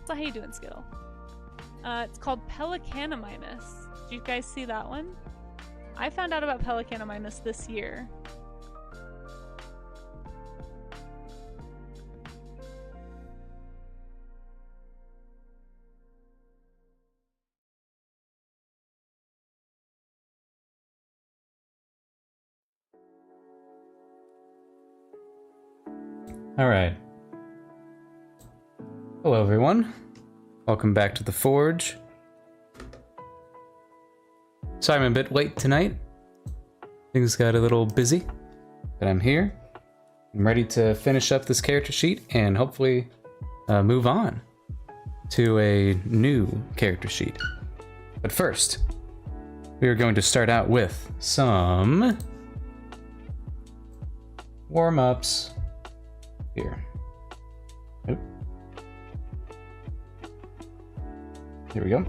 So how you doing, Skittle? It's called Pelicanamimus. Did you guys see that one? I found out about Pelicanamimus this year. All right. Hello, everyone. Welcome back to the Forge. Sorry I'm a bit late tonight. Things got a little busy, but I'm here. I'm ready to finish up this character sheet and hopefully move on to a new character sheet. But first, we are going to start out with some warm-ups. Here. Oop. Here we go.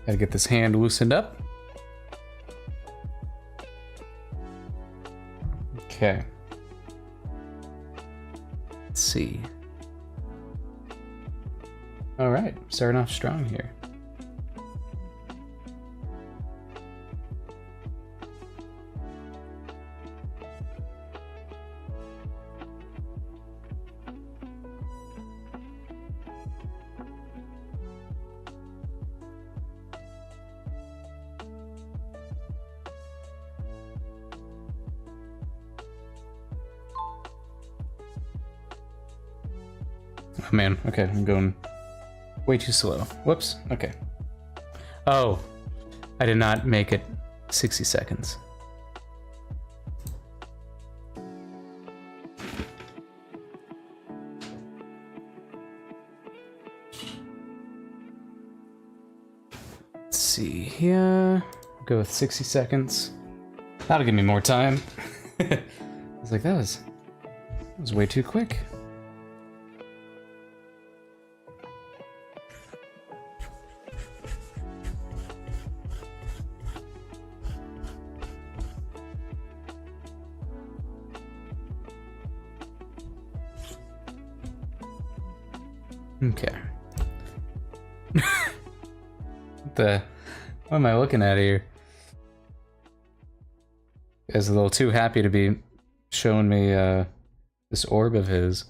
Gotta get this hand loosened up. Okay. Let's see. All right, starting off strong here. Oh man, okay, I'm going way too slow. Whoops, okay. Oh, I did not make it 60 seconds. Let's see here. Go with 60 seconds. That'll give me more time. I was like, that was way too quick. Okay. What am I looking at here? Is a little too happy to be showing me this orb of his.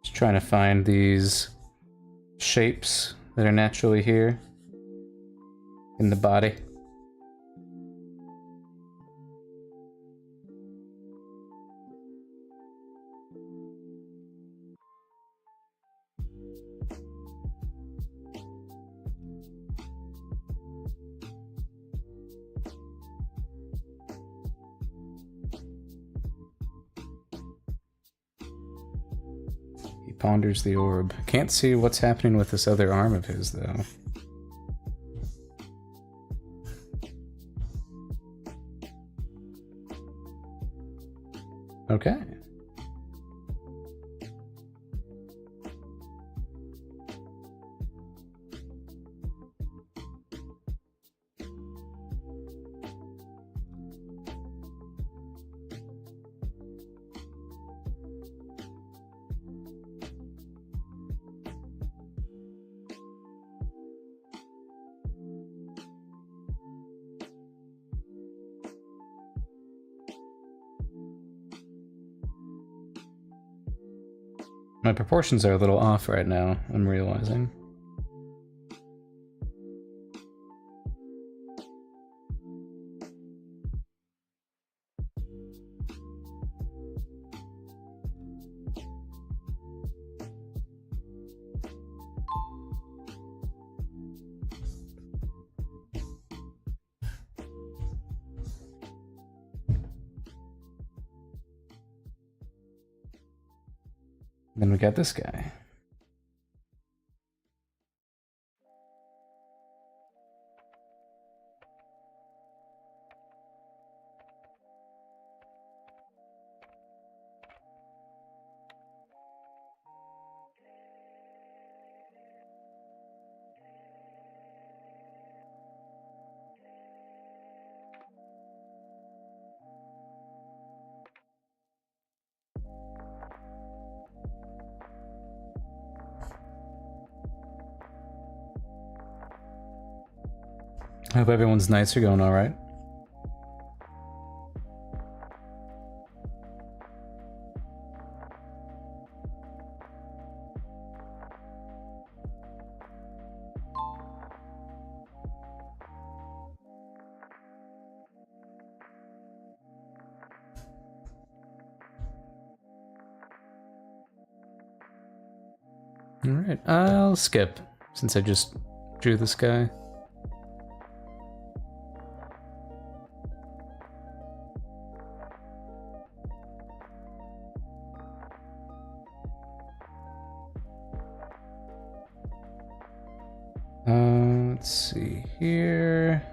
Just trying to find these shapes that are naturally here in the body. Ponders the orb. Can't see what's happening with this other arm of his, though. Okay. My proportions are a little off right now, I'm realizing. Then we got this guy. I hope everyone's nights are going alright. Alright, I'll skip, since I just drew this guy. Let's see here.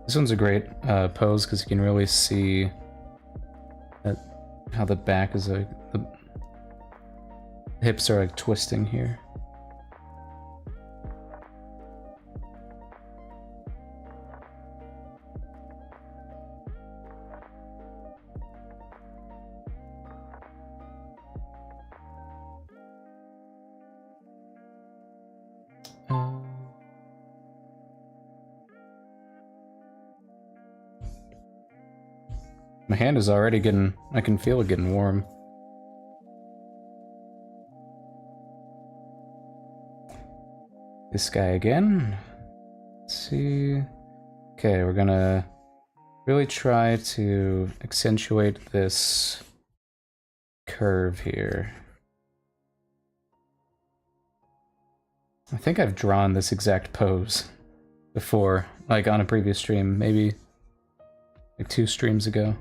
This one's a great pose because you can really see how the back is like, the hips are like twisting here. My hand is already getting, I can feel it getting warm. This guy again. Let's see. Okay, we're gonna really try to accentuate this curve here. I think I've drawn this exact pose before, like on a previous stream, maybe like 2 streams ago.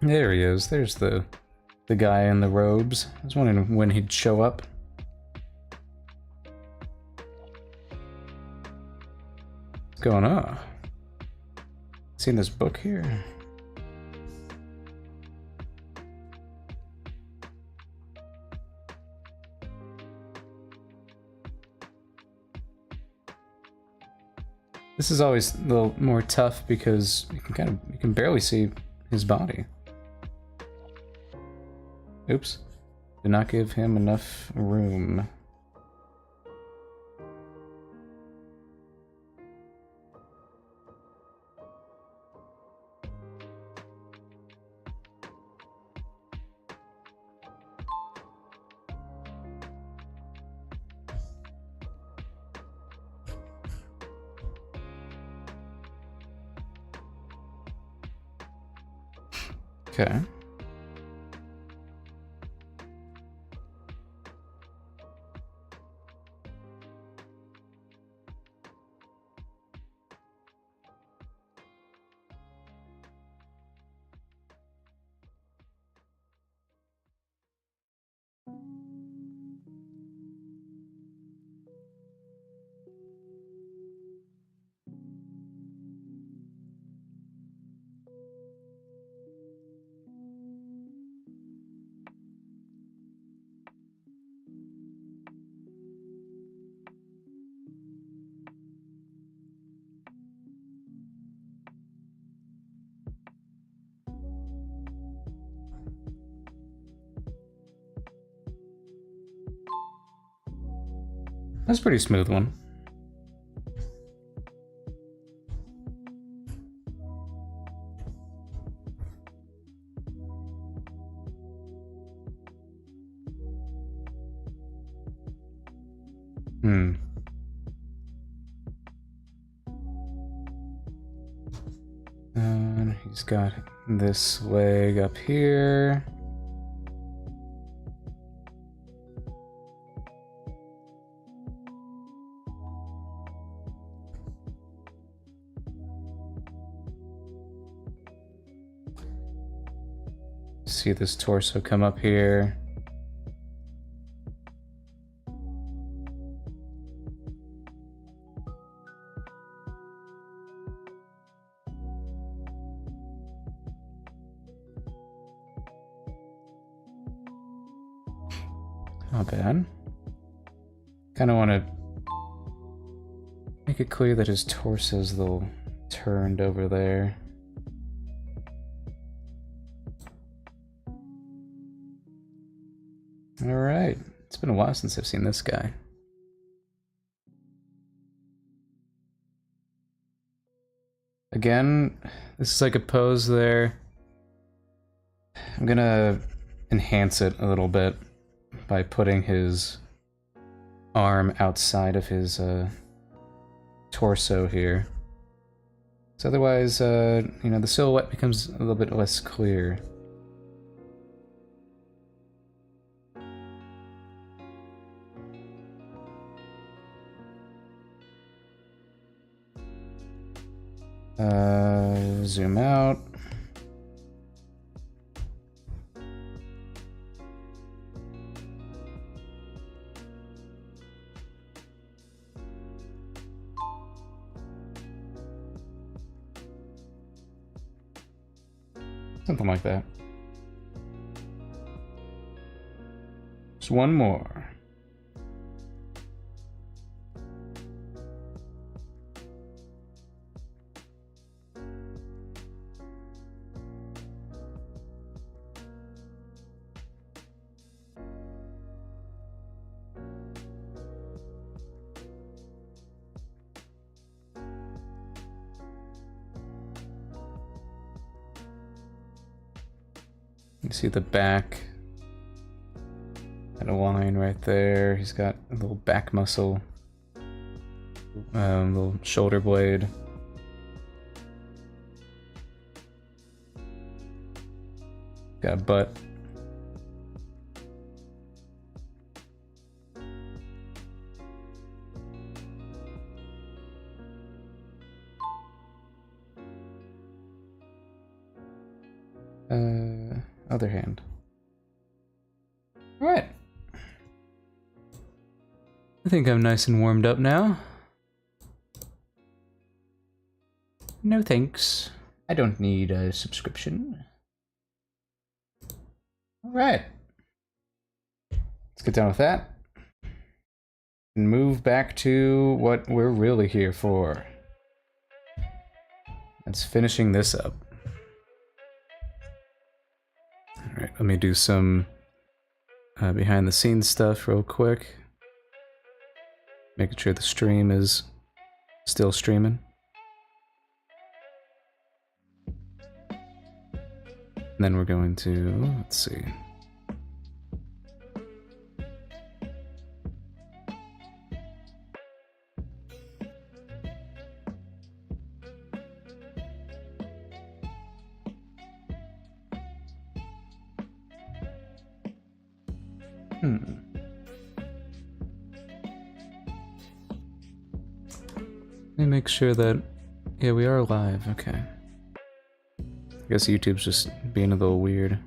There he is. There's the guy in the robes. I was wondering when he'd show up. What's going on? Seen this book here? This is always a little more tough because you can barely see his body. Oops. Did not give him enough room. Okay. That's a pretty smooth one. And he's got this leg up here. See this torso come up here. Not bad. Kind of want to make it clear that his torso's a little turned over there. Alright, it's been a while since I've seen this guy. Again, this is like a pose there. I'm gonna enhance it a little bit by putting his arm outside of his torso here. So otherwise, you know, the silhouette becomes a little bit less clear. Zoom out. Something like that. Just one more. You see the back, and a line right there. He's got a little back muscle, little shoulder blade. Got a butt. Other hand. Alright. I think I'm nice and warmed up now. No thanks. I don't need a subscription. Alright. Let's get done with that. And move back to what we're really here for. That's finishing this up. Alright, let me do some behind the scenes stuff real quick. Making sure the stream is still streaming. And then we're going to, let's see. Let me make sure that, yeah, we are live, okay. I guess YouTube's just being a little weird.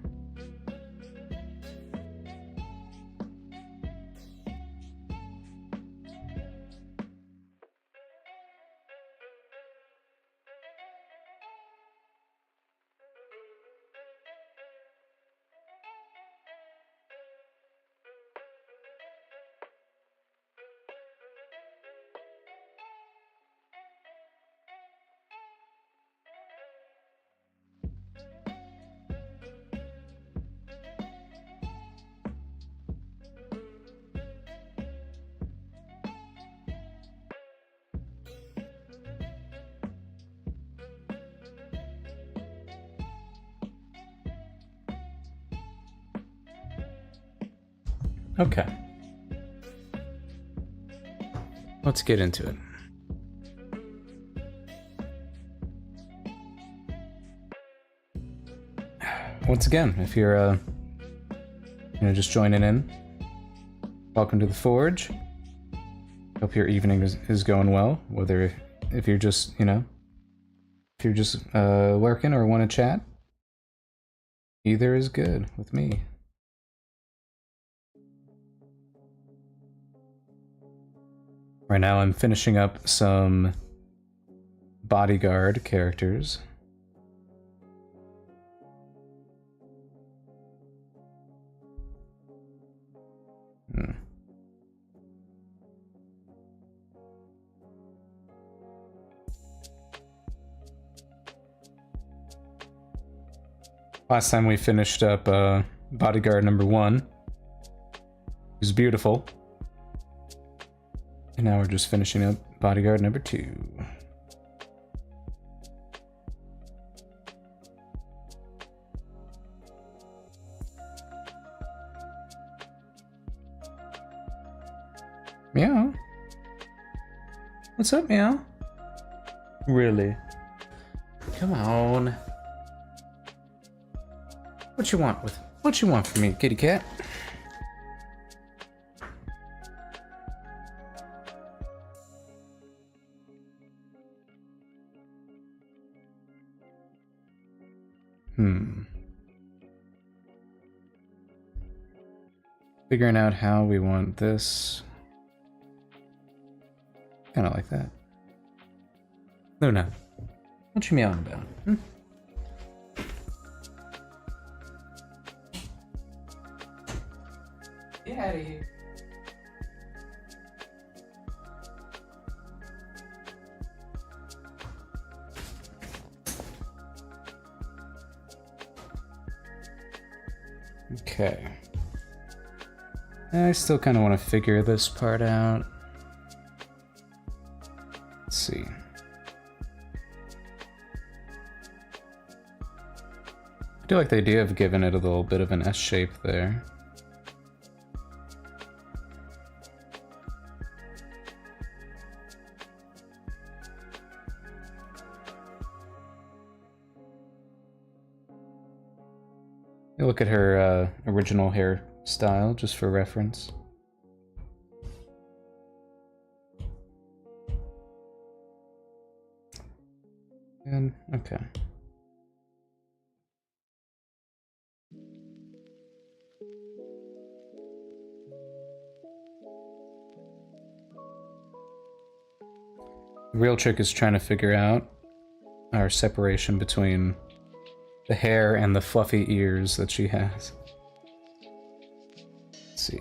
Okay. Let's get into it. Once again, if you're just joining in, welcome to the Forge. Hope your evening is going well. Whether if you're just, if you're just lurking or want to chat, Either is good with me. Right now I'm finishing up some bodyguard characters. Last time we finished up bodyguard number 1. It was beautiful. And now we're just finishing up bodyguard number 2. Meow. What's up, Meow? Really? Come on. What you want from me, kitty cat? Figuring out how we want this. Kind of like that. Luna, what you meowing about? Get out of here. Okay. I still kind of want to figure this part out. Let's see. I do like the idea of giving it a little bit of an S shape there. You look at her original hairstyle, just for reference. And, okay. The real trick is trying to figure out our separation between the hair and the fluffy ears that she has. Let's see.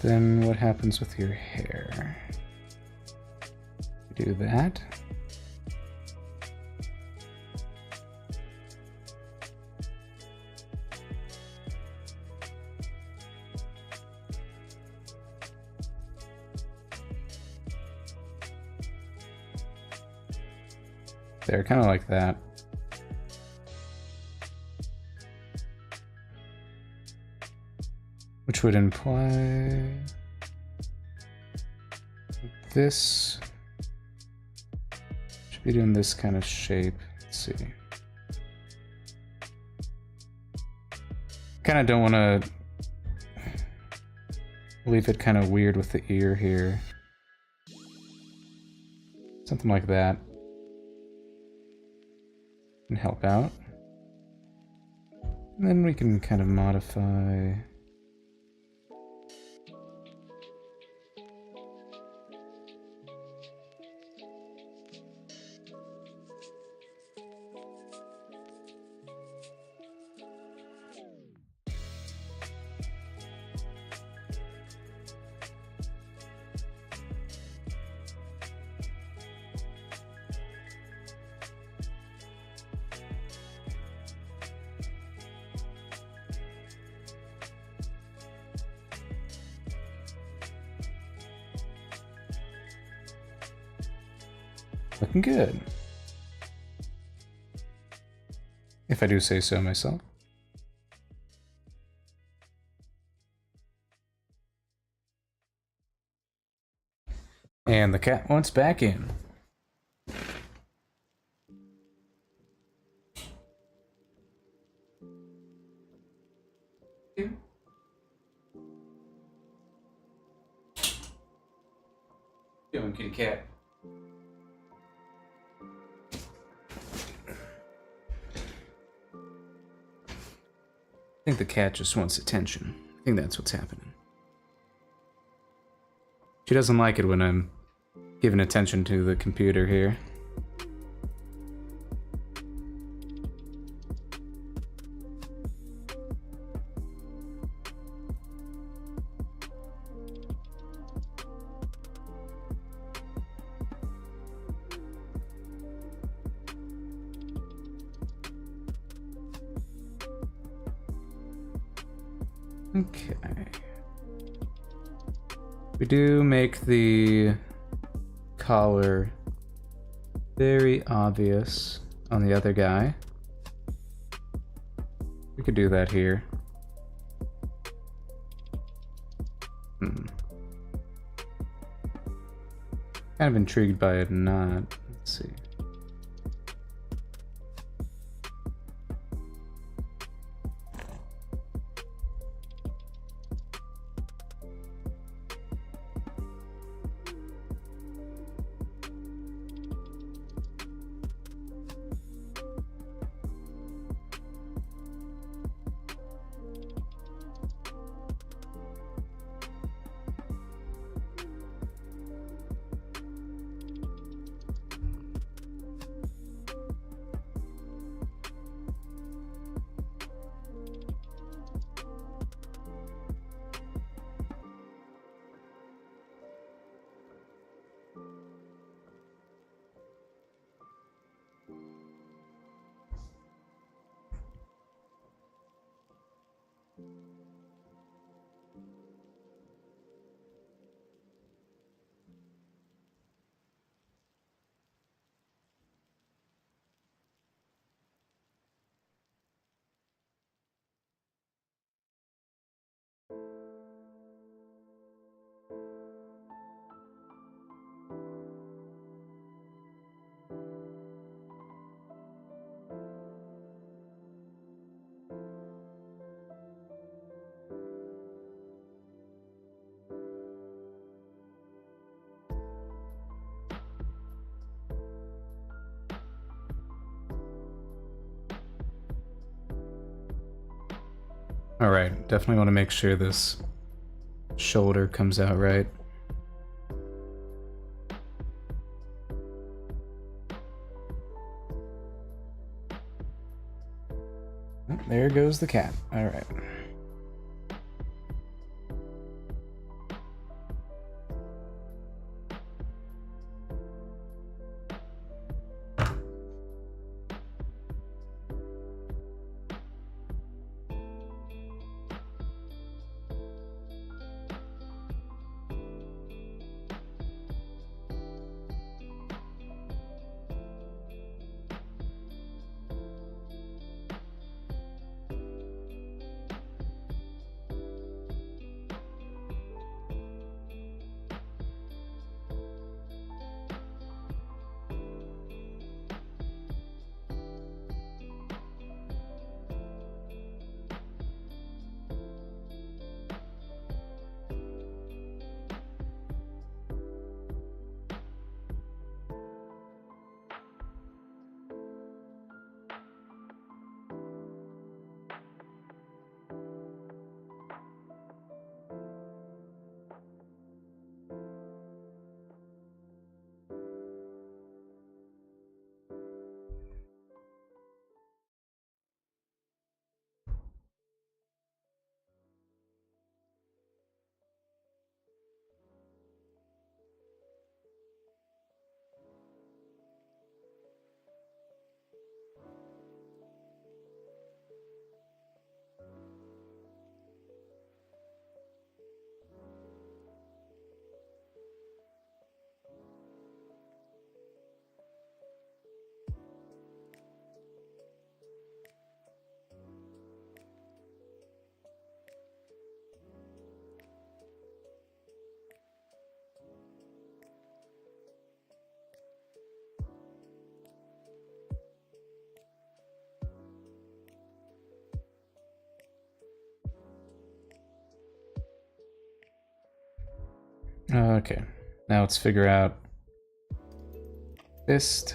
Then what happens with your hair? Do that. There, kind of like that. Which would imply this should be doing this kind of shape. Let's see. Kind of don't want to leave it kind of weird with the ear here. Something like that can help out. And then we can kind of modify. Looking good. If I do say so myself. And the cat wants back in. Doing, kitty cat. I think the cat just wants attention. I think that's what's happening. She doesn't like it when I'm giving attention to the computer here. Okay. We do make the collar very obvious on the other guy. We could do that here. Kind of intrigued by it, not. Let's see. Alright, definitely want to make sure this shoulder comes out right. Oh, there goes the cat. Alright. Okay, now let's figure out fist.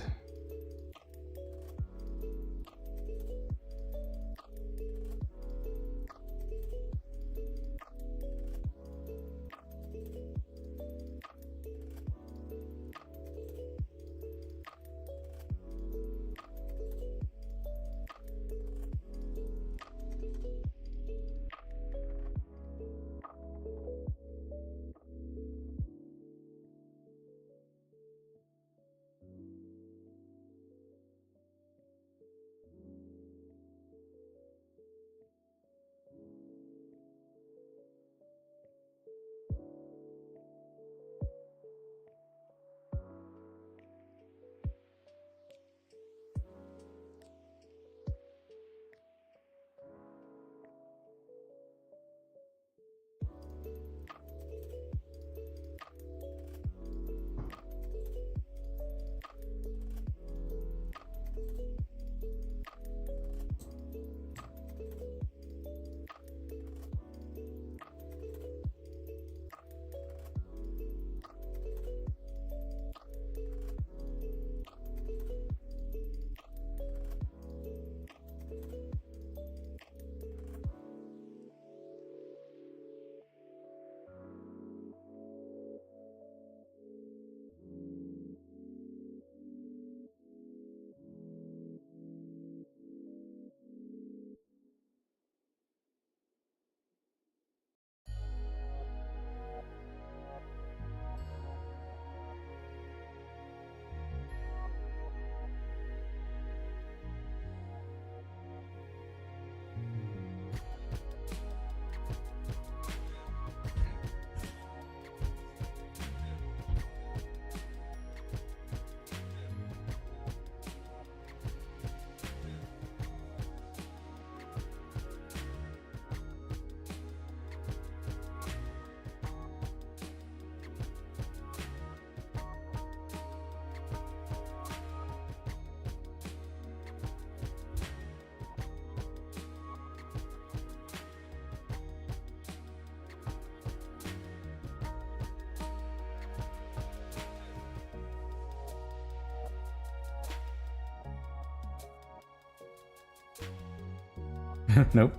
Nope.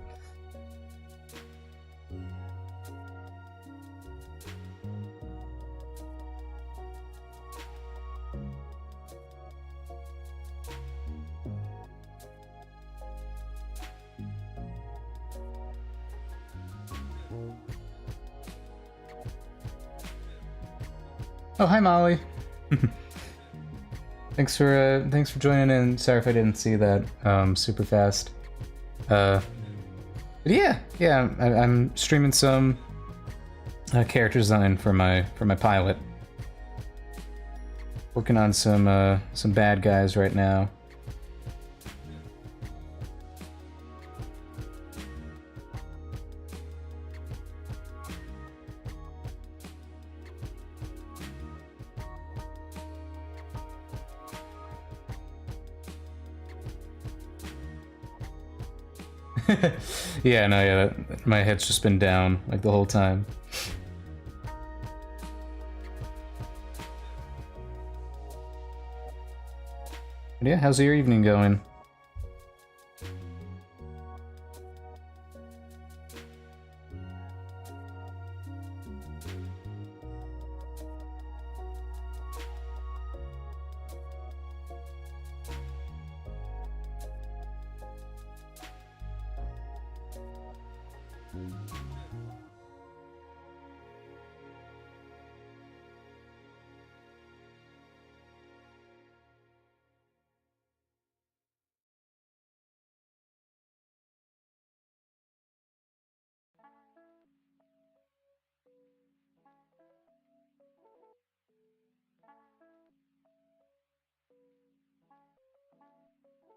Oh, hi Molly. Thanks for joining in. Sorry if I didn't see that super fast. But yeah, I'm streaming some character design for my pilot. Working on some bad guys right now. Yeah, no, yeah, my head's just been down like the whole time. But yeah, how's your evening going?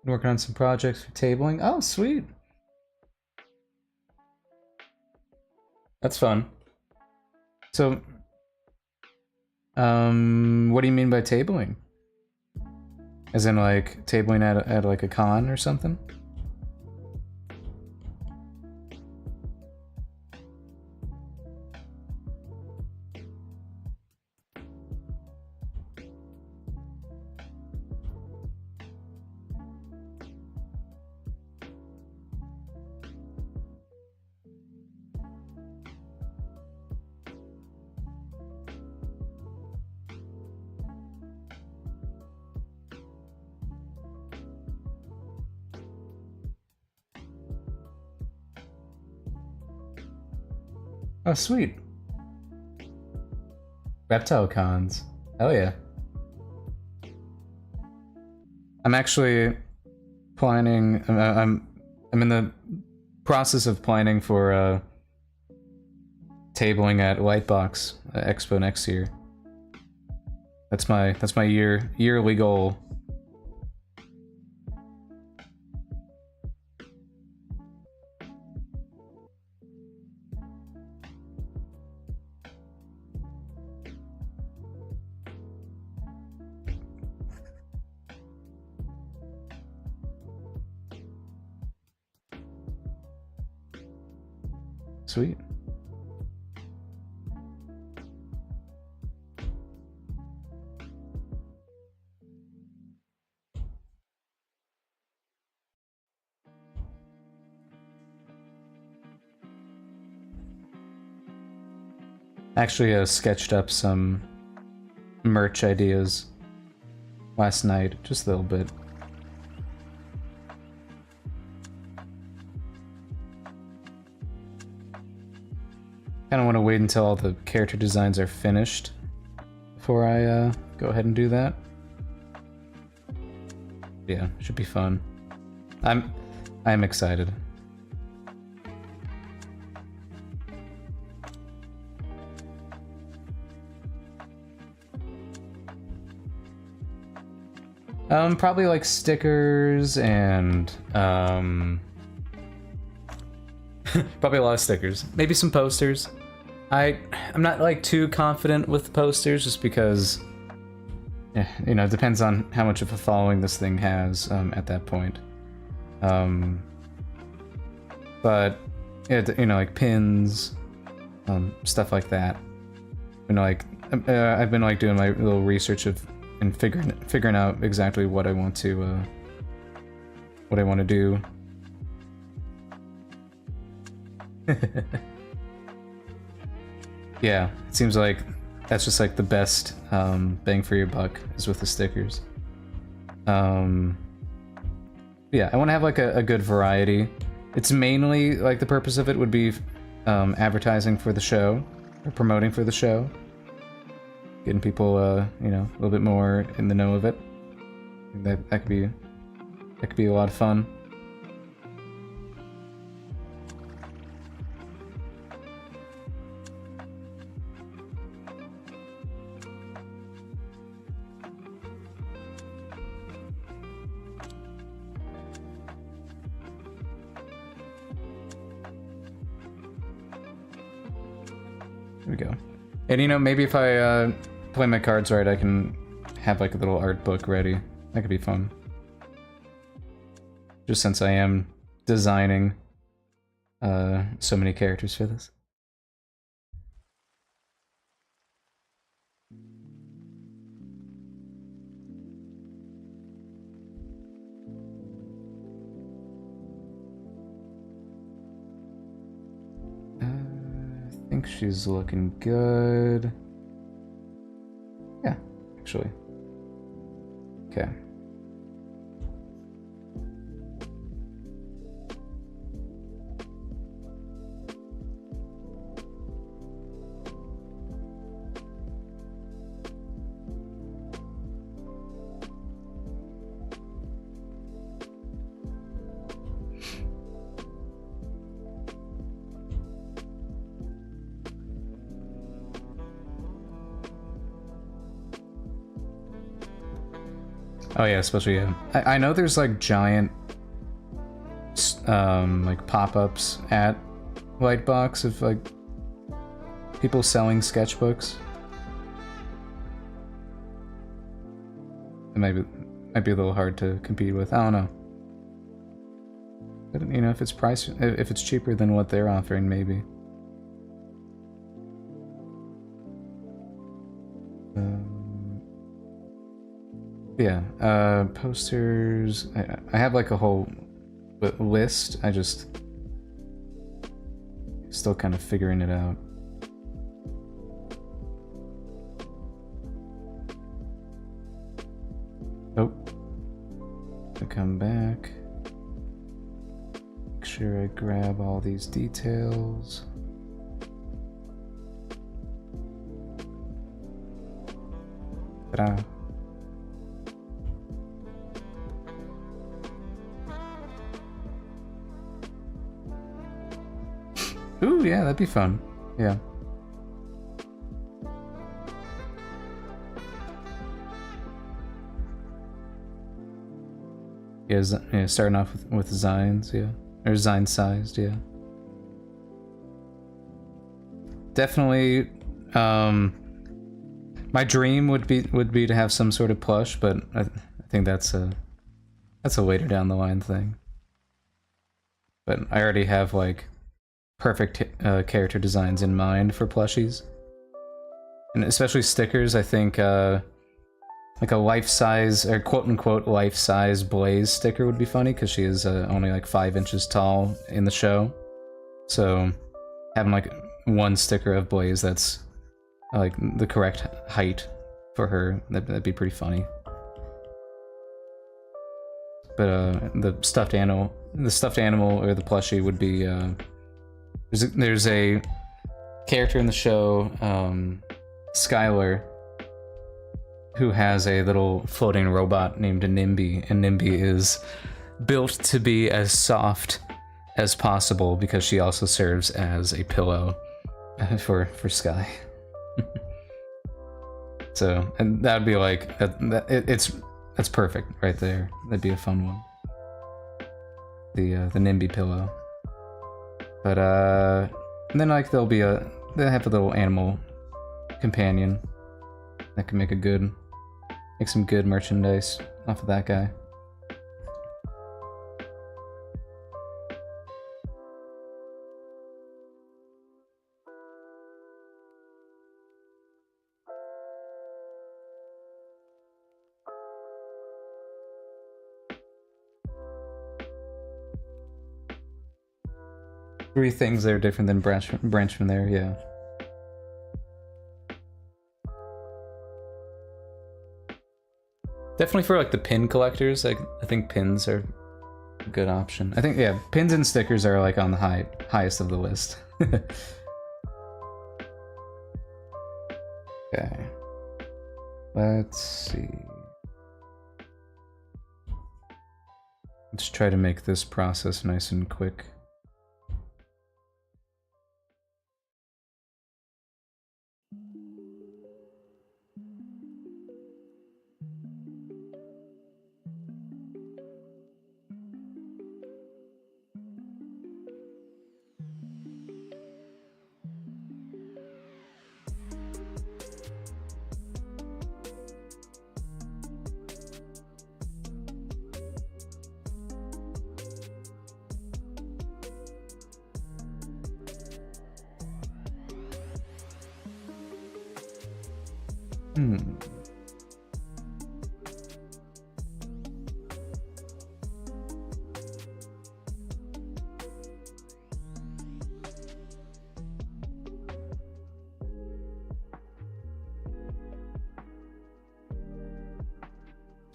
Working on some projects for tabling. Oh, sweet. That's fun. So, what do you mean by tabling? As in, like, tabling at like a con or something? Oh, sweet. Reptile cons. Hell yeah. I'm actually planning. I'm in the process of planning for tabling at Lightbox Expo next year. That's my yearly goal. Sweet. Actually, sketched up some merch ideas last night, just a little bit. Kind of want to wait until all the character designs are finished before I go ahead and do that. Yeah, should be fun. I'm excited. Probably like stickers and probably a lot of stickers. Maybe some posters. I'm not like too confident with posters just because you know, it depends on how much of a following this thing has at that point. But yeah, you know, like pins, stuff like that. You know, like I've been like doing my little research of and figuring out exactly what I want to do. Yeah, it seems like that's just like the best bang for your buck is with the stickers. Yeah, I want to have like a good variety. It's mainly like the purpose of it would be advertising for the show or promoting for the show. Getting people, you know, a little bit more in the know of it. That could be a lot of fun. There we go. And you know, maybe if I play my cards right, I can have like a little art book ready. That could be fun. Just since I am designing so many characters for this. I think she's looking good. Yeah, actually. Okay. Oh yeah, especially yeah. I know there's like giant like pop-ups at Lightbox of like people selling sketchbooks. It might be a little hard to compete with. I don't know. But you know, if it's cheaper than what they're offering, maybe. Yeah, posters. I have like a whole list. I just still kind of figuring it out. Oh, to come back. Make sure I grab all these details. Ta-da. Ooh, yeah, that'd be fun. Yeah. Yeah, starting off with Zines, yeah. Or Zine sized, yeah. Definitely, my dream would be to have some sort of plush, but I think that's a later down the line thing. But I already have like perfect character designs in mind for plushies, and especially stickers. I think like a life-size or quote-unquote life-size Blaze sticker would be funny because she is only like 5 inches tall in the show. So having like one sticker of Blaze that's like the correct height for her, that'd be pretty funny. But the stuffed animal or the plushie would be there's a character in the show, Skylar, who has a little floating robot named Nimby, and Nimby is built to be as soft as possible because she also serves as a pillow for Sky. So, and that'd be like that's perfect right there. That'd be a fun one. The Nimby pillow. But and then like they'll have a little animal companion that can make some good merchandise off of that guy. Three things that are different than branch from there, yeah. Definitely for like the pin collectors, I think pins are a good option. I think, yeah, pins and stickers are like on the highest of the list. Okay. Let's see. Let's try to make this process nice and quick.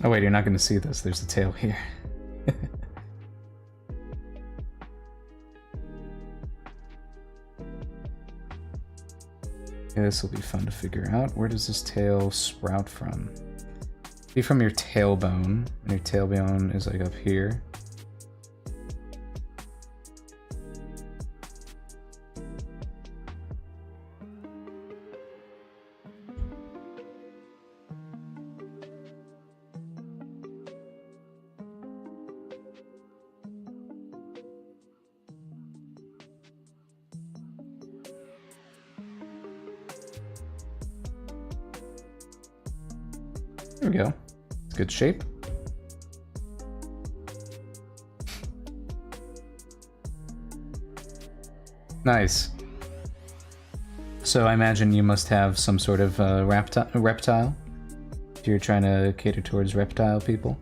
Oh wait, you're not going to see this. There's a tail here. Yeah, this will be fun to figure out. Where does this tail sprout from? Be from your tailbone, and your tailbone is like up here. There we go. It's good shape. Nice. So I imagine you must have some sort of reptile if you're trying to cater towards reptile people.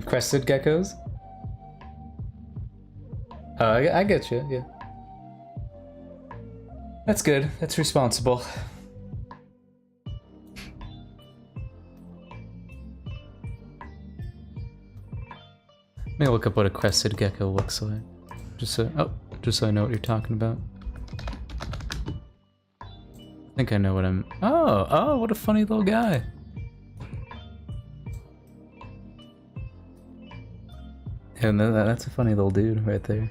Crested geckos? I get you, yeah. That's good. That's responsible. Let me look up what a crested gecko looks like. Just so I know what you're talking about. I think I know what I'm... Oh, what a funny little guy. Yeah, no, that's a funny little dude right there.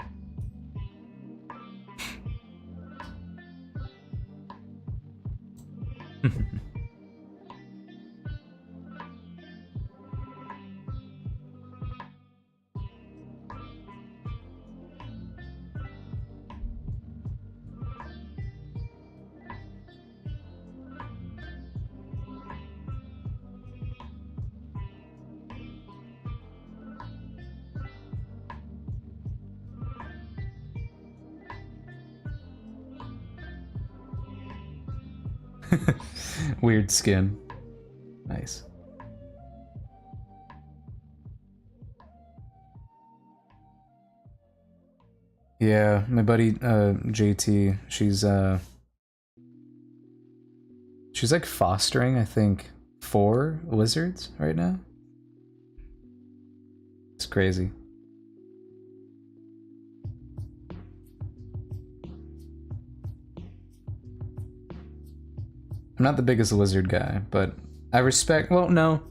Weird skin. Nice. Yeah, my buddy JT, she's like fostering, I think, 4 lizards right now. It's crazy. I'm not the biggest lizard guy, but I respect... Well, no.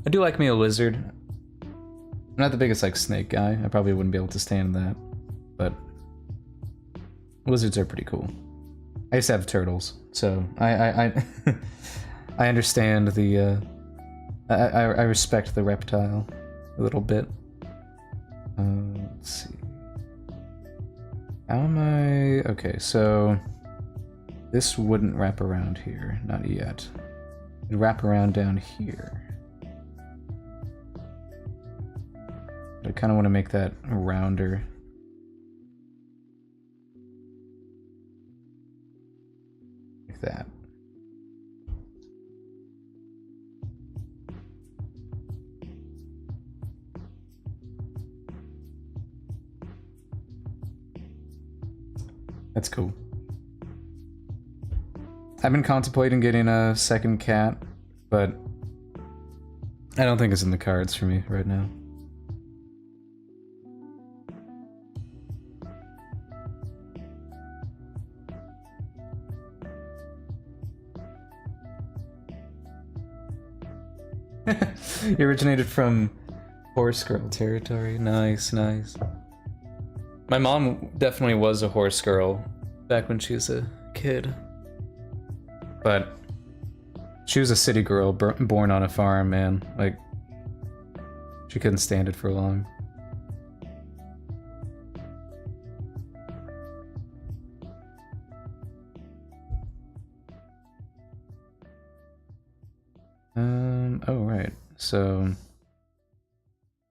I do like me a lizard. I'm not the biggest, like, snake guy. I probably wouldn't be able to stand that. But lizards are pretty cool. I used to have turtles, so I I understand the... I respect the reptile a little bit. Let's see. How am I... Okay, so... This wouldn't wrap around here, not yet. It'd wrap around down here. But I kind of want to make that rounder. Like that. That's cool. I've been contemplating getting a second cat, but I don't think it's in the cards for me right now. You originated from horse girl territory. Nice, nice. My mom definitely was a horse girl back when she was a kid. But she was a city girl born on a farm, man. Like, she couldn't stand it for long. Oh, right. So,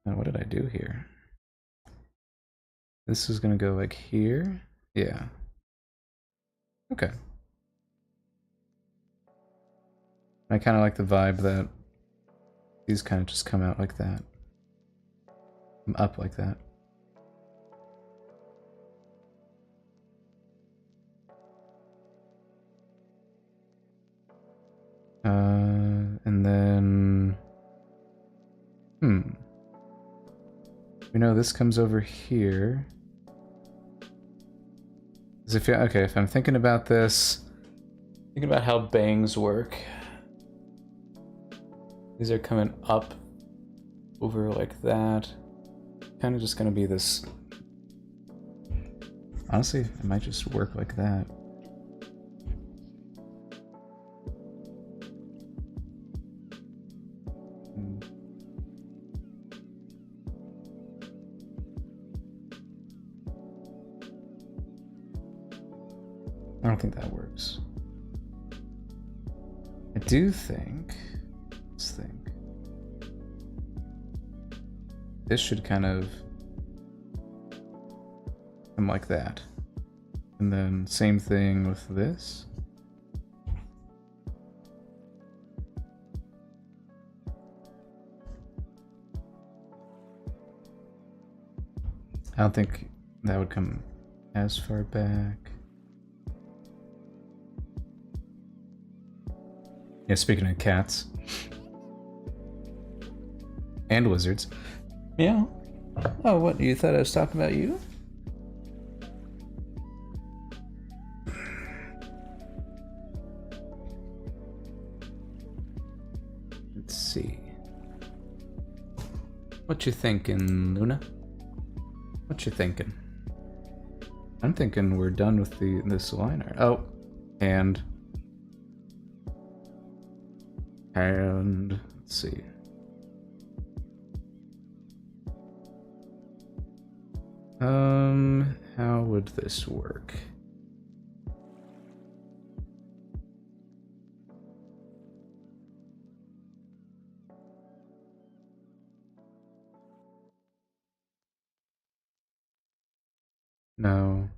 what did I do here? This is gonna go like here? Yeah. Okay. I kind of like the vibe that these kind of just come out like that. Come up like that. And then... We know this comes over here. As if, okay, if I'm thinking about this, thinking about how bangs work. These are coming up over like that. Kind of just gonna be this... Honestly, it might just work like that. I don't think that works. I do think... Let's think. This should kind of come like that. And then same thing with this. I don't think that would come as far back. Yeah, speaking of cats. And wizards. Yeah. Oh, what? You thought I was talking about you? Let's see. What you thinking, Luna? What you thinking? I'm thinking we're done with this liner. Oh, and let's see. How would this work? No.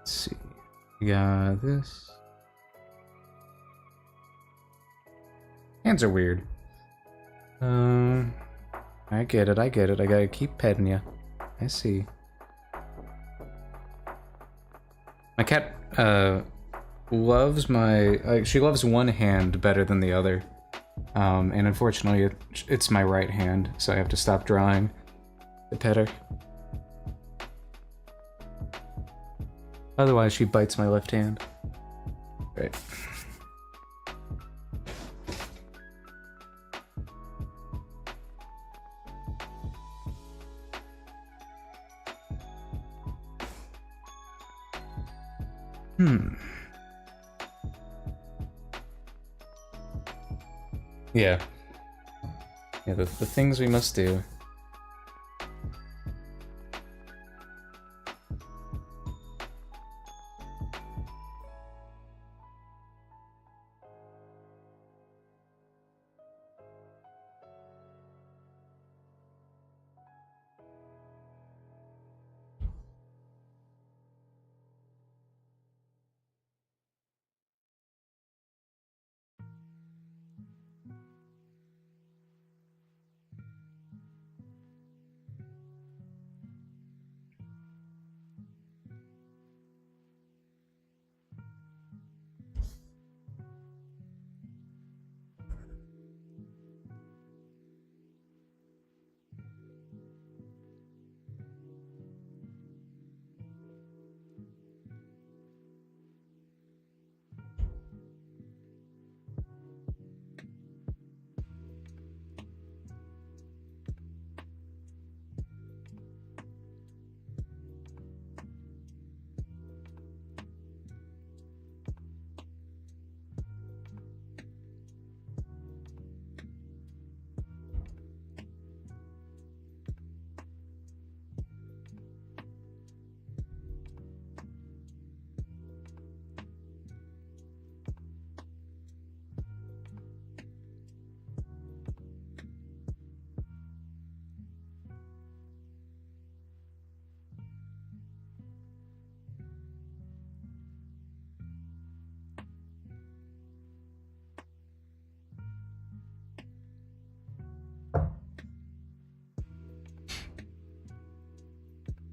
Let's see. We got this. Hands are weird. I get it, I get it. I gotta keep petting you. I see. My cat, loves she loves one hand better than the other. And unfortunately, it's my right hand, so I have to stop drawing to pet her. Otherwise, she bites my left hand. Right. Yeah. Yeah, the things we must do.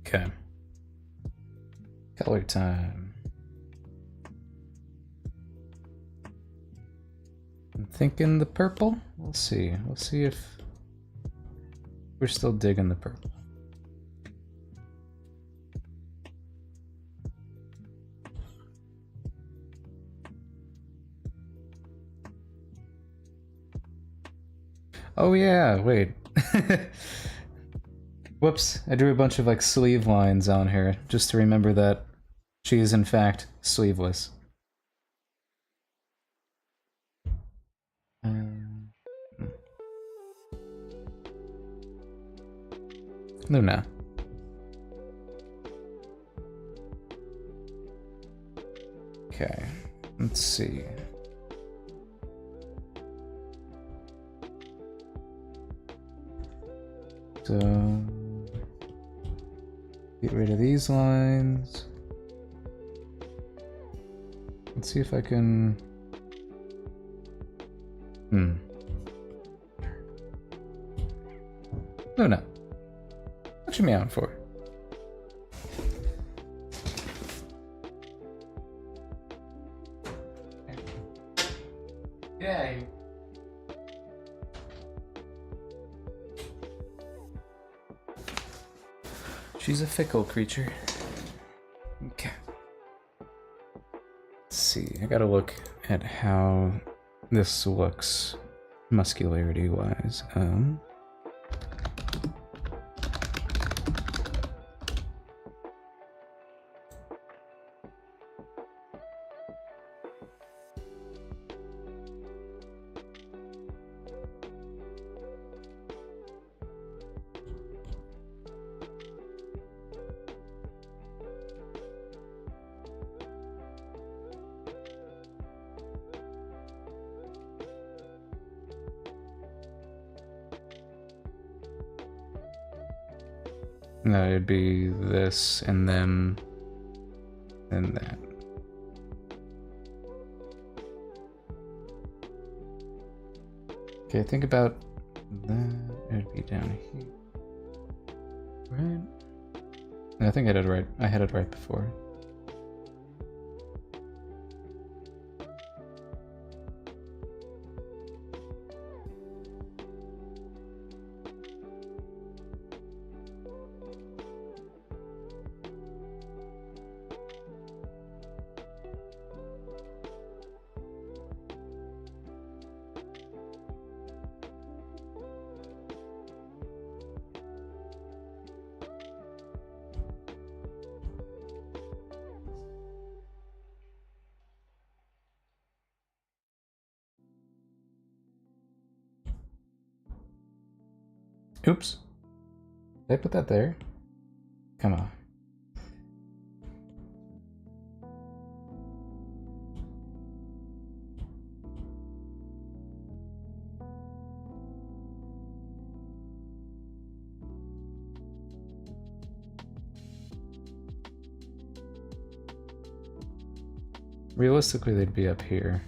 Okay. Color time. I'm thinking the purple. We'll see. We'll see if we're still digging the purple. Oh yeah, wait. Whoops, I drew a bunch of like sleeve lines on her just to remember that she is in fact sleeveless. Luna. Okay, let's see. So, get rid of these lines. Let's see if I can... Luna, what you meowing for? Yeah. She's a fickle creature. Okay. Let's see, I gotta look at how this looks muscularity wise. No, it'd be this and them and that. Okay, think about that. It'd be down here. Right? I think I did right. I had it right before. Oops. Did I put that there? Come on. Realistically, they'd be up here.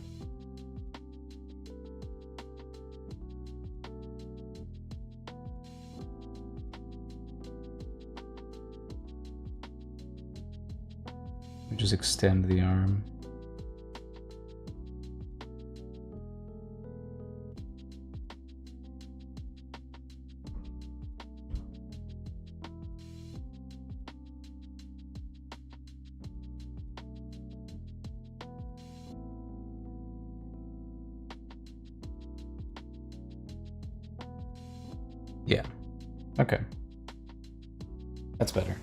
Just extend the arm. Yeah. Okay. That's better.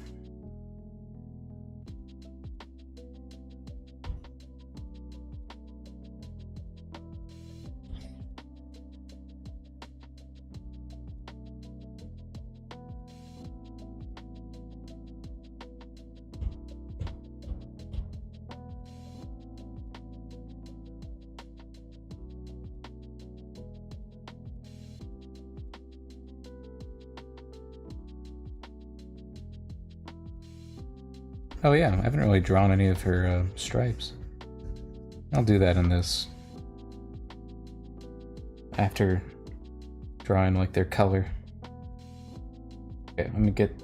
Oh yeah, I haven't really drawn any of her stripes. I'll do that in this. After drawing like their color. Okay, let me get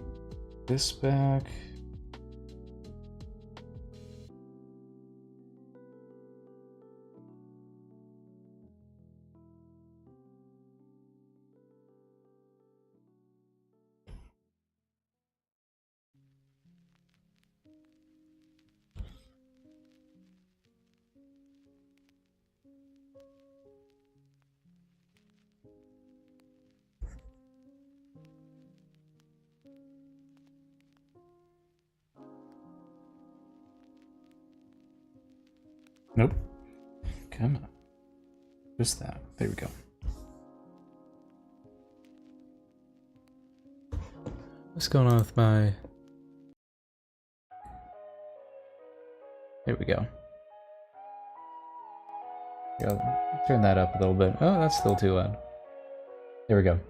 this back. Nope. Come on. Just that. There we go. What's going on with my... There we go. Yeah, turn that up a little bit. Oh, that's still too loud. There we go.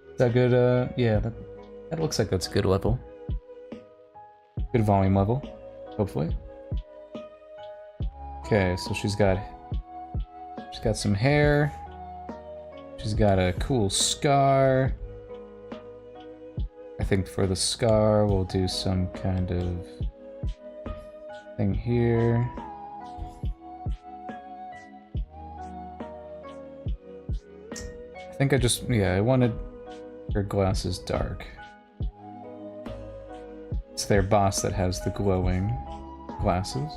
Is that good? Yeah, that looks like that's a good level. Good volume level, hopefully. Okay, so she's got some hair. She's got a cool scar. I think for the scar, we'll do some kind of thing here. I think I wanted her glasses dark. It's their boss that has the glowing glasses.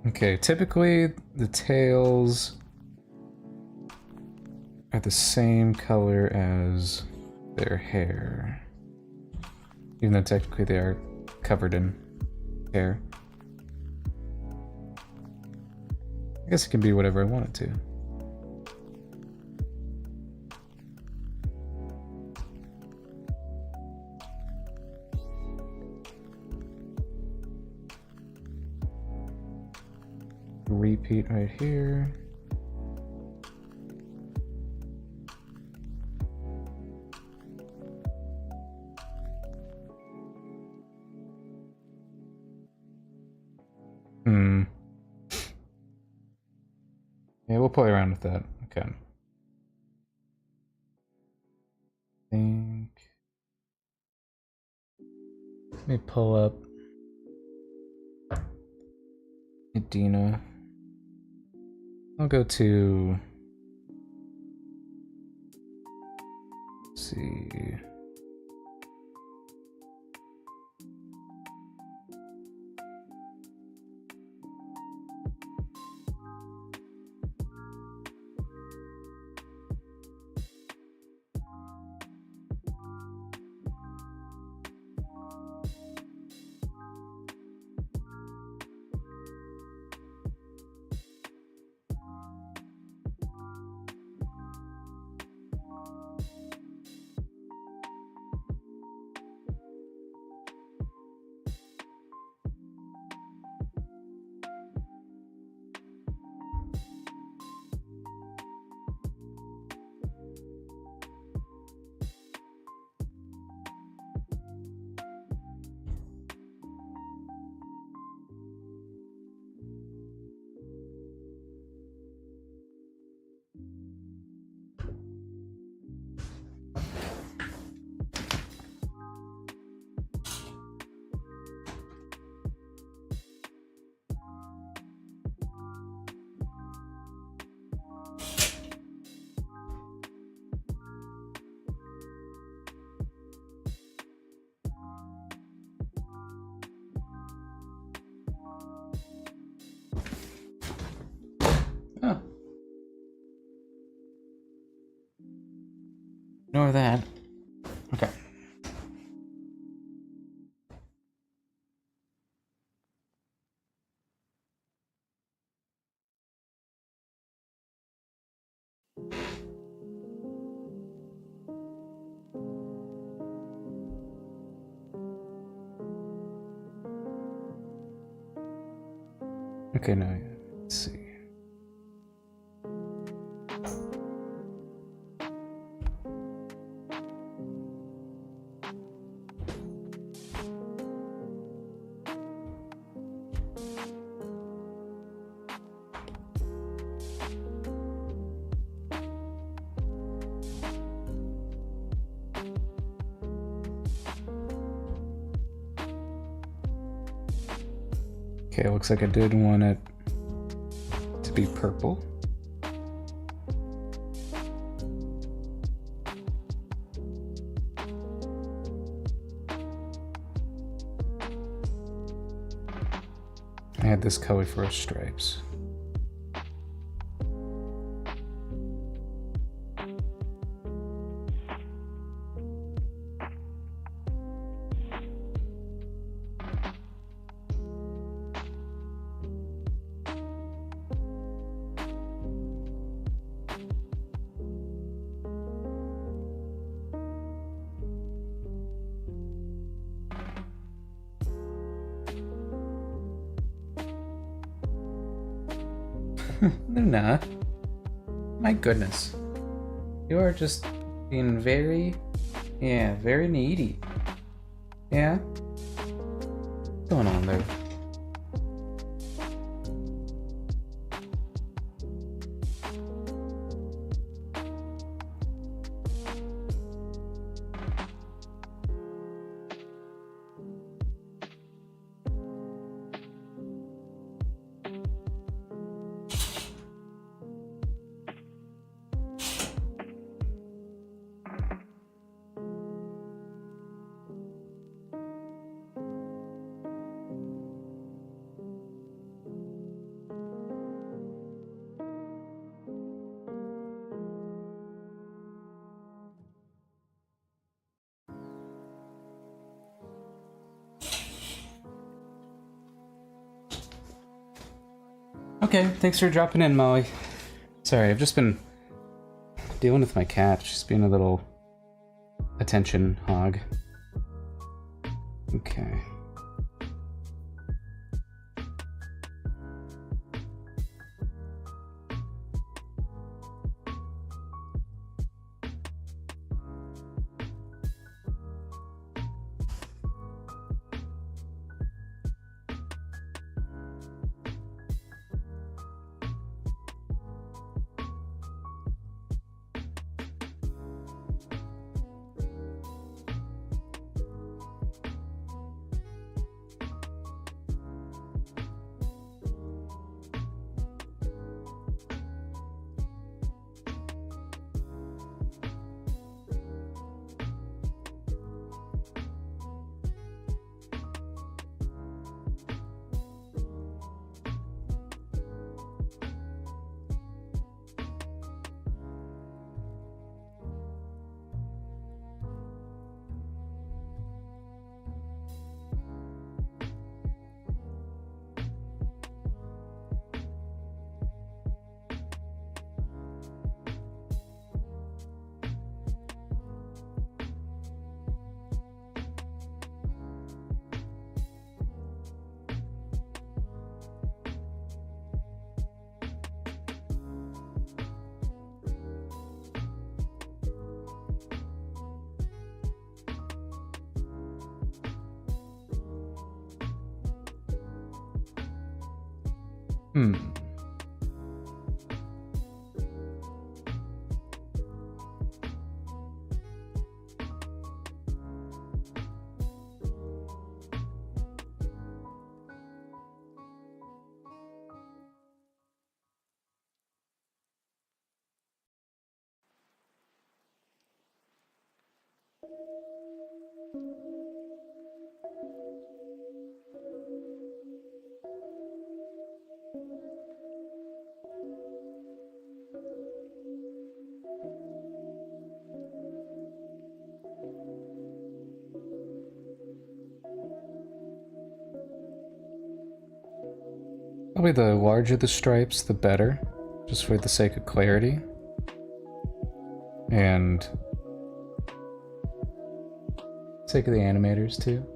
Okay, typically the tails are the same color as their hair. Even though technically they are covered in hair. I guess it can be whatever I want it to. Repeat right here. Yeah, we'll play around with that. Okay. Think. Let me pull up Edina. I'll go to. Let's see. Ignore that. Okay. Okay, now let's see. Okay, looks like I did want it to be purple. I had this color for our stripes. Luna, my goodness. You are just being very needy. Yeah? What's going on there? Okay, thanks for dropping in, Molly. Sorry, I've just been dealing with my cat. She's being a little attention hog. Okay. Hmm. Probably the larger the stripes, the better, just for the sake of clarity. And sake of the animators too.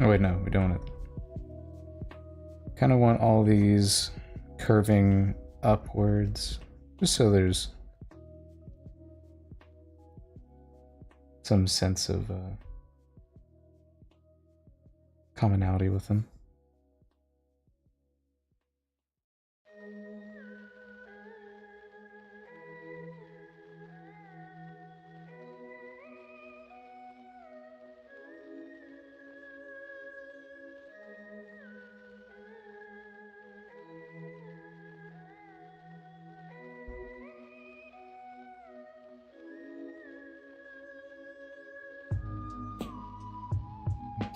Oh wait, no, we don't want to. Kind of want all these curving upwards, just so there's some sense of commonality with them.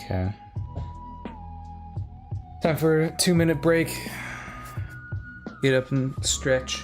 Okay. Time for a 2-minute break. Get up and stretch.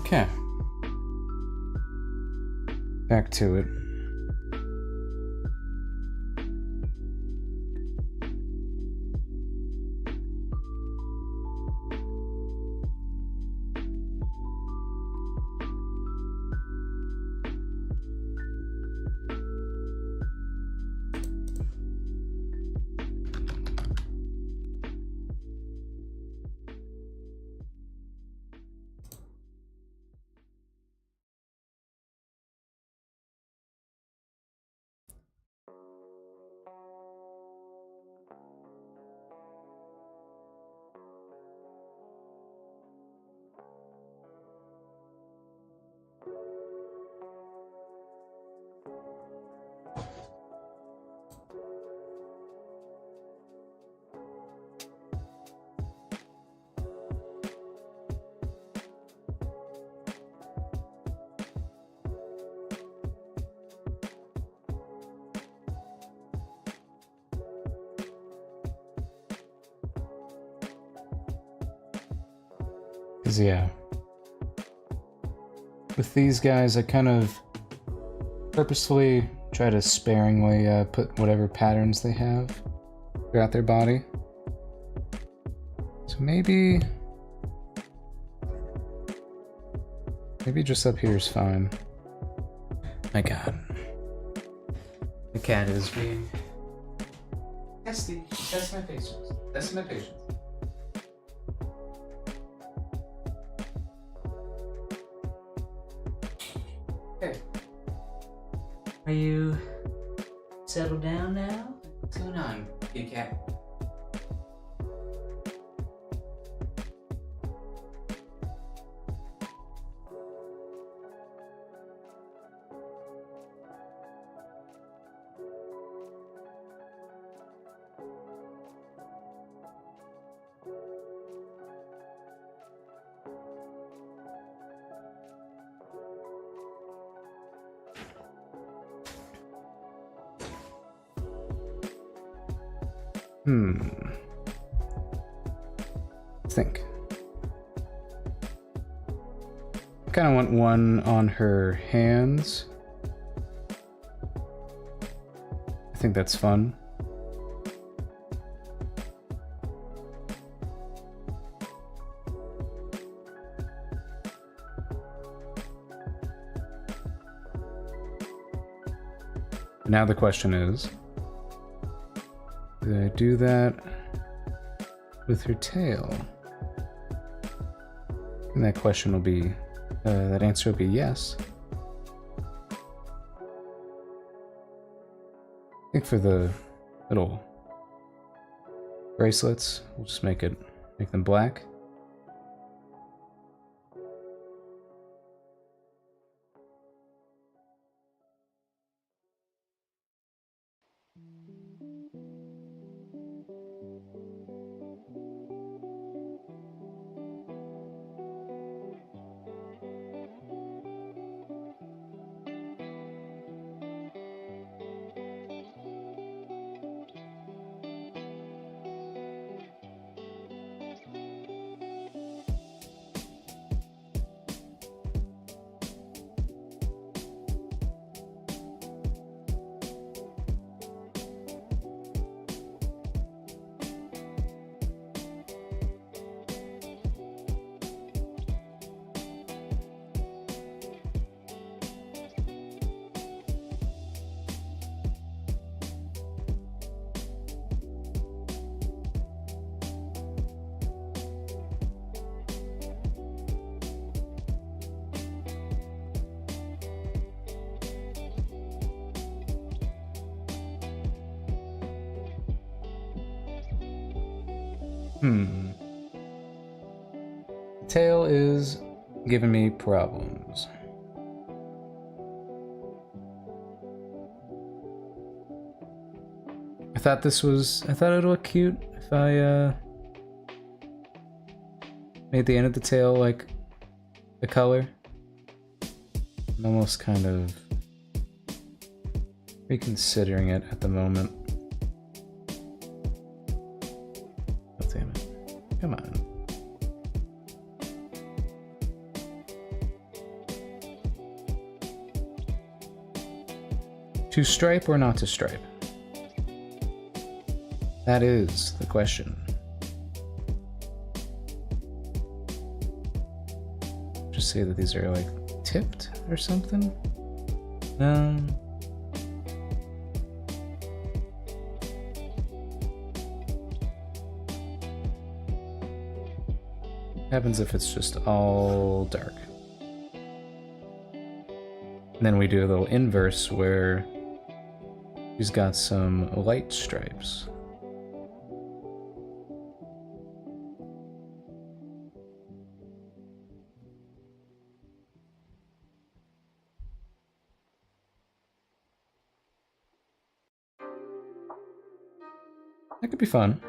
Okay. Back to it. Because, yeah. With these guys, I kind of purposefully try to sparingly put whatever patterns they have throughout their body. So maybe just up here is fine. My god. The cat is being testy. Test my patience. Test my patience. Okay. Are you settled down now? What's going on, kitty cat? Think. I kind of want one on her hands. I think that's fun. Now the question is, did I do that with her tail? And that question will be, that answer will be yes. I think for the little bracelets, we'll just make them black. Tail is giving me problems. I thought it would look cute if I made the end of the tail like the color. I'm almost kind of reconsidering it at the moment. Oh, damn it. Come on. To stripe or not to stripe? That is the question. Just say that these are like tipped or something. Happens if it's just all dark. And then we do a little inverse where he's got some light stripes. That could be fun.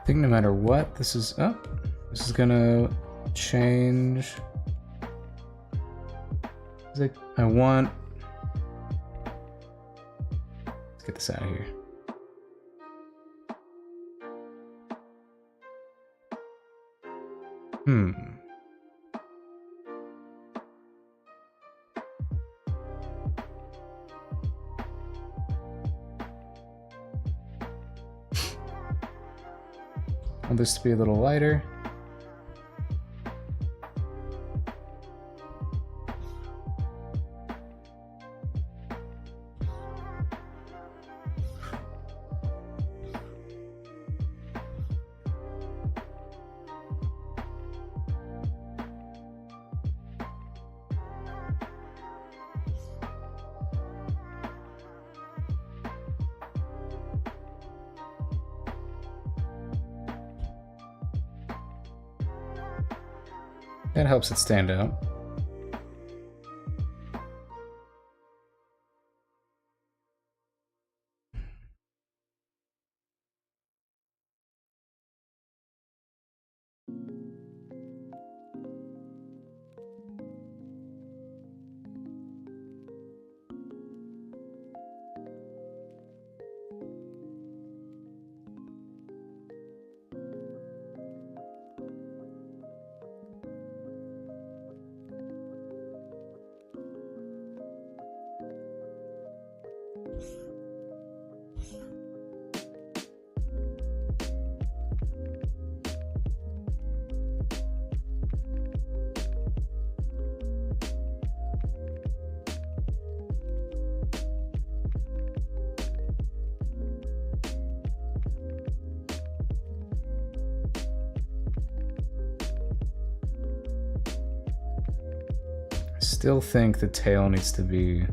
I think no matter what, this is gonna change. I want. Let's get this out of here. Want this to be a little lighter. That helps it stand out. Still think the tail needs to be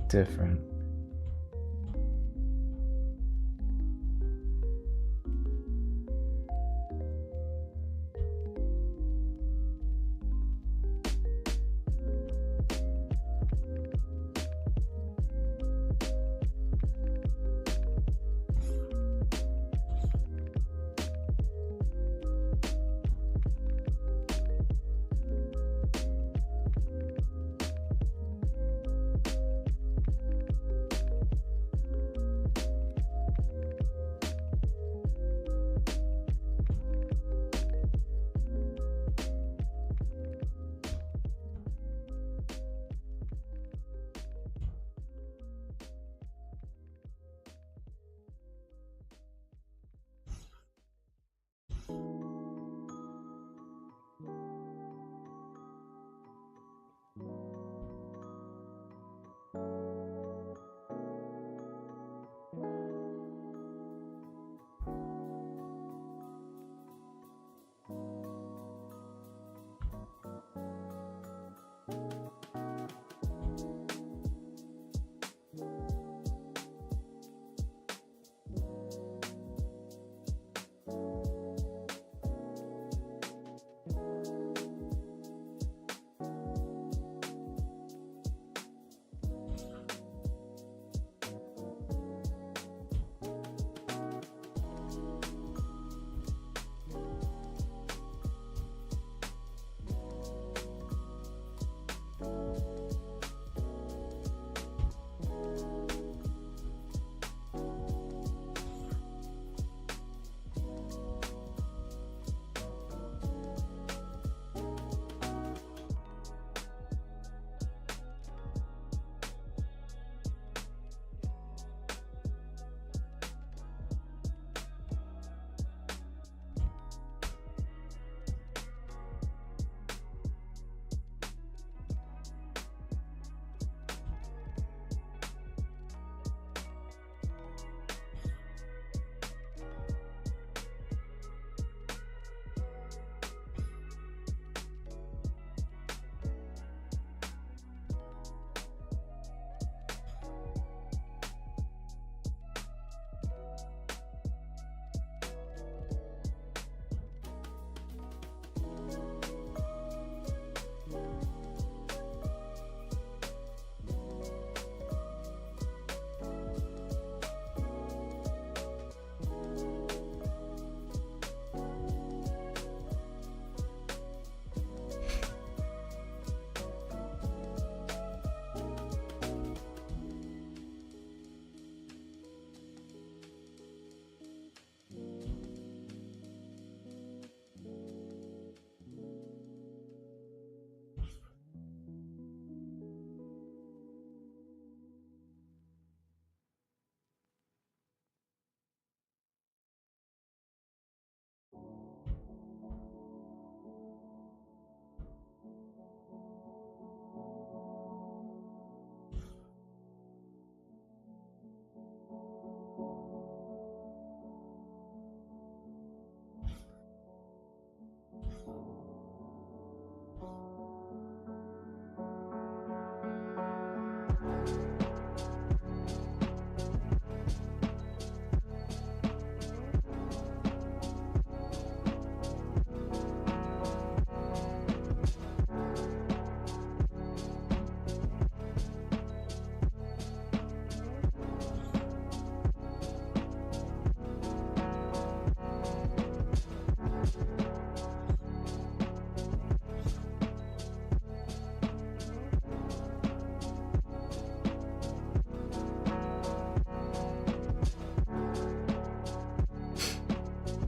different.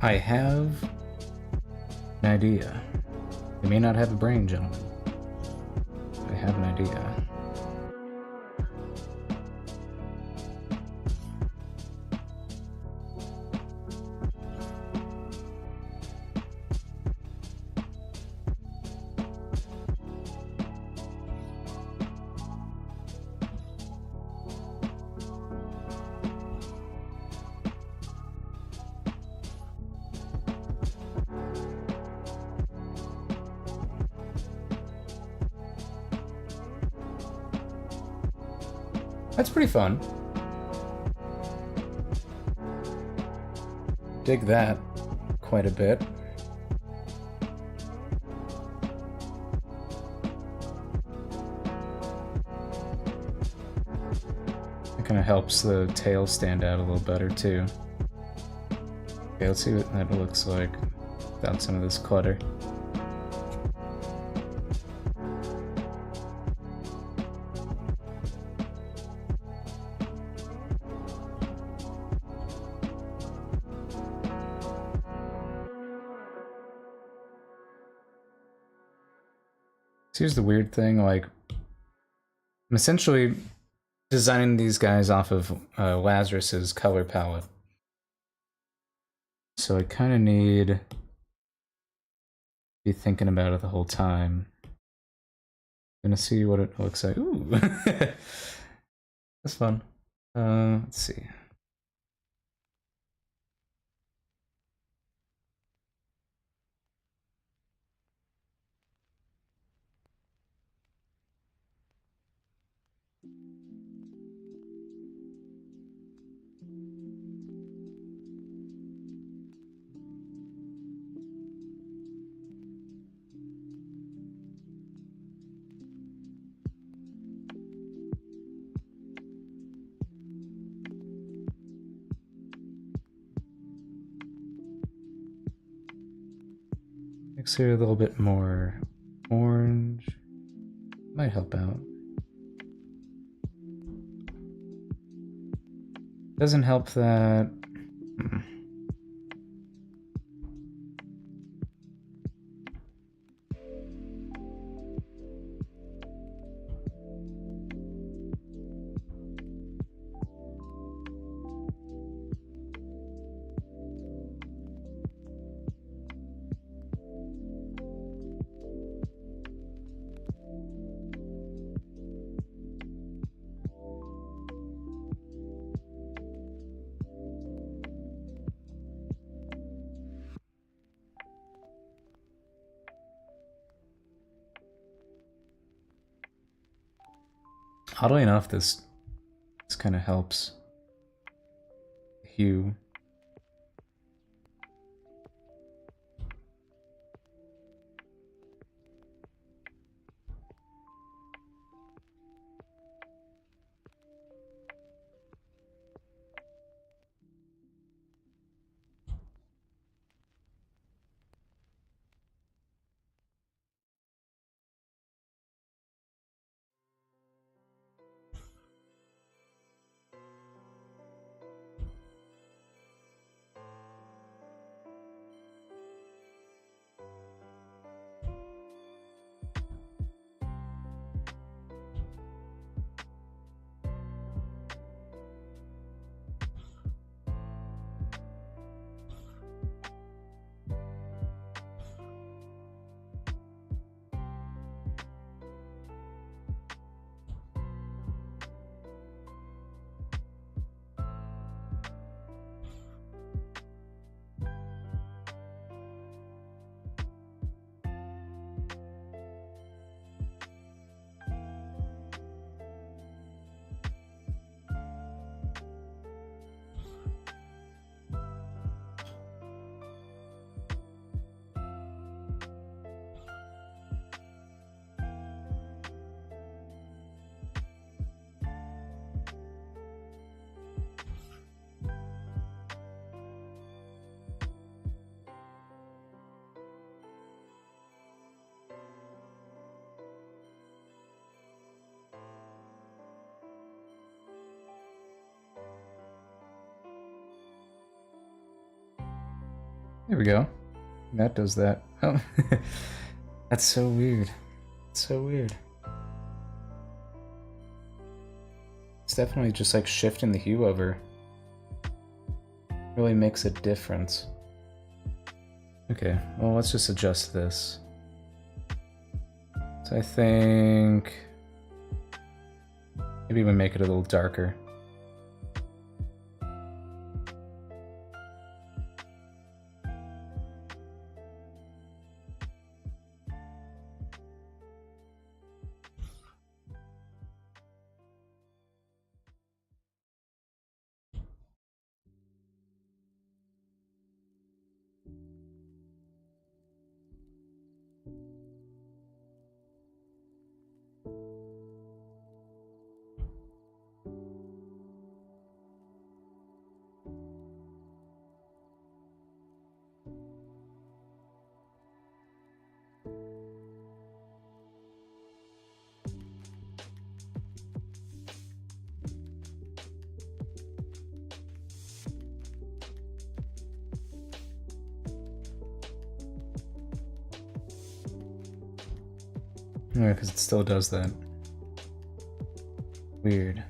I have an idea. You may not have a brain, gentlemen. I have an idea. That's pretty fun. Dig that quite a bit. It kind of helps the tail stand out a little better too. Okay, let's see what that looks like without some of this clutter. So here's the weird thing, like, I'm essentially designing these guys off of Lazarus's color palette. So I kind of need to be thinking about it the whole time. Gonna see what it looks like. Ooh, that's fun. Let's see. Mix here a little bit more orange. Might help out. Doesn't help that. Oddly enough, this kind of helps hue. There we go. That does that. Oh, that's so weird. It's so weird. It's definitely just like shifting the hue over. Really makes a difference. Okay, well, let's just adjust this. So I think maybe we make it a little darker. Yeah, because it still does that. Weird.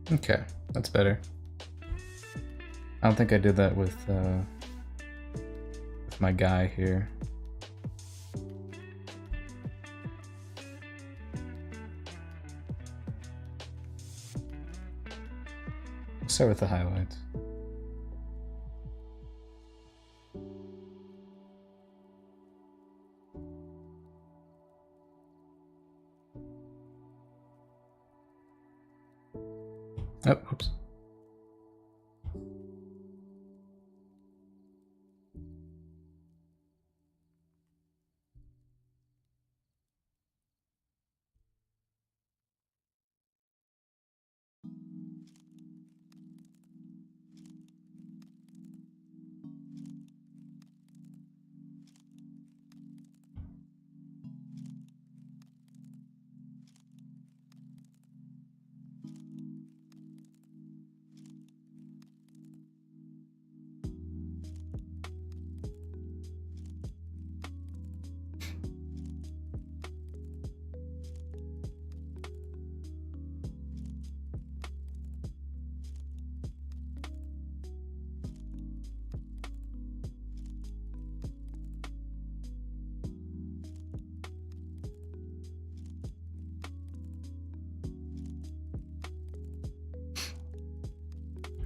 Okay, that's better. I don't think I did that with my guy here. We'll start with the highlights. Oh, oops.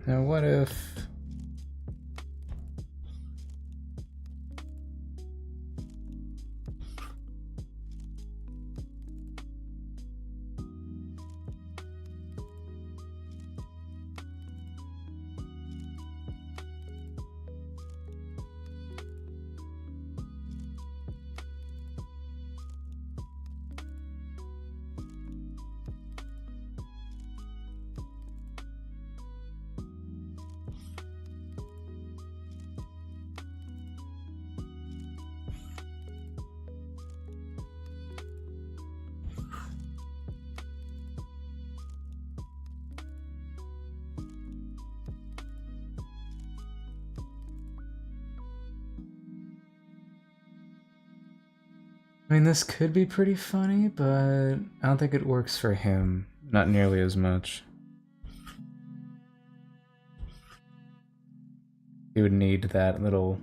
Now what if... I mean, this could be pretty funny, but I don't think it works for him. Not nearly as much. He would need that little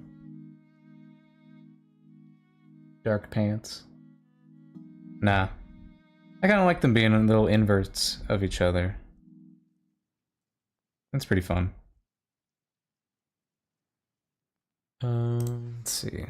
dark pants. Nah. I kind of like them being little inverts of each other. That's pretty fun. Let's see.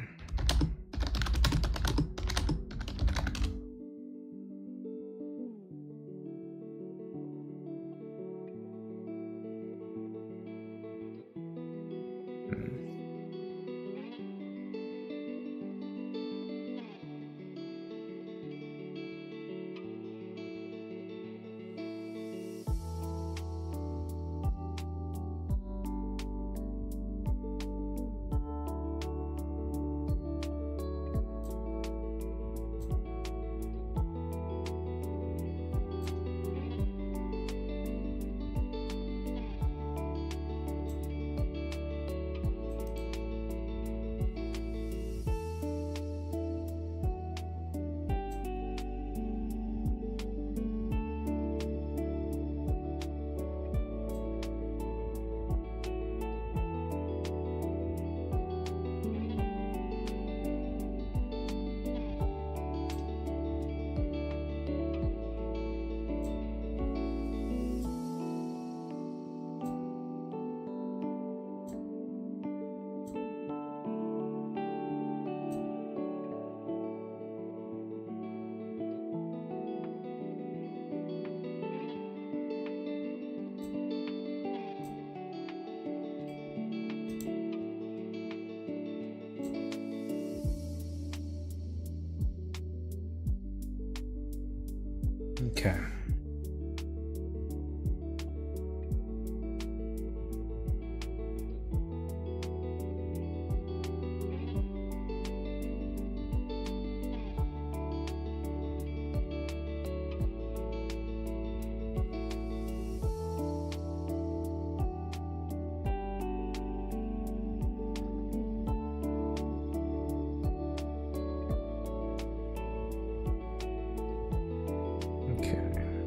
Okay. Okay.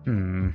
Hmm.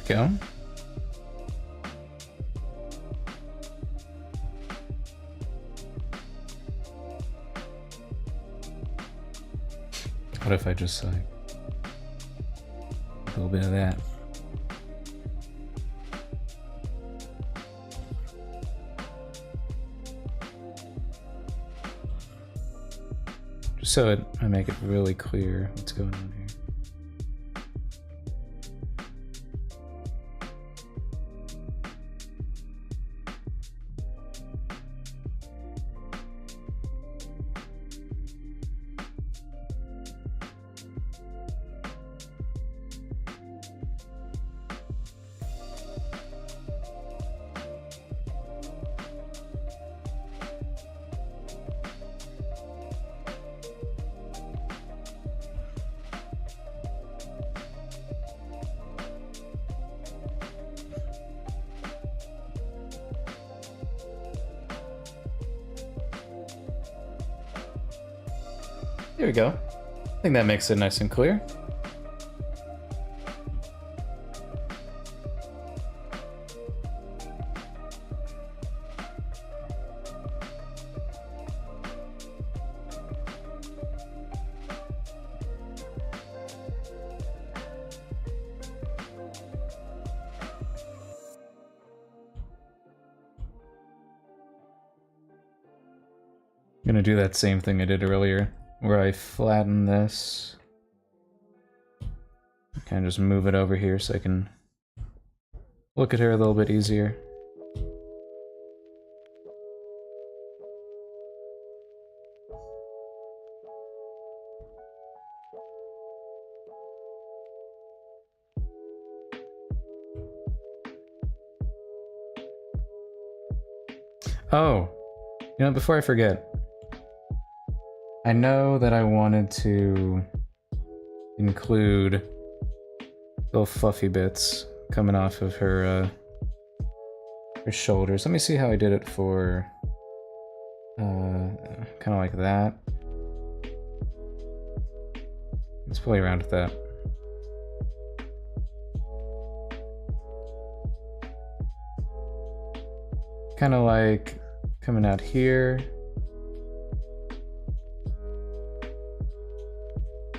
Go. What if I just like a little bit of that? Just so I make it really clear what's going on here. There we go. I think that makes it nice and clear. I'm gonna do that same thing I did earlier, where I flatten this. Kind of just move it over here so I can look at her a little bit easier. Oh, you know, before I forget, I know that I wanted to include little fluffy bits coming off of her shoulders. Let me see how I did it for kind of like that. Let's play around with that. Kind of like coming out here.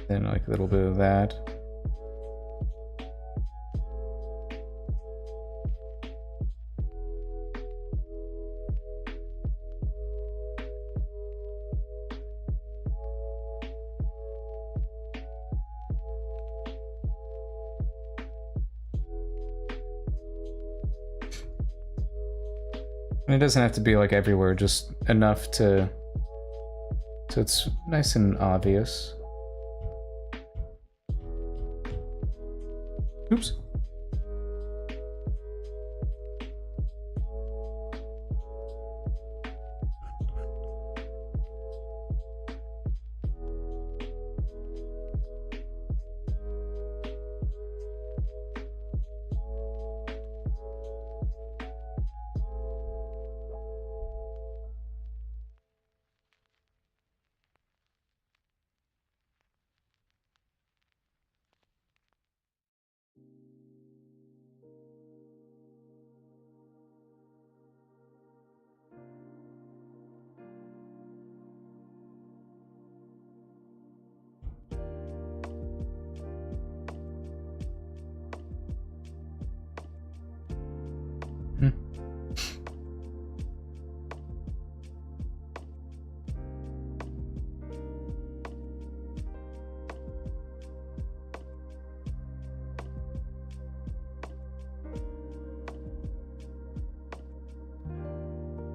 Then like a little bit of that. And it doesn't have to be like everywhere, just enough to so it's nice and obvious. Oops.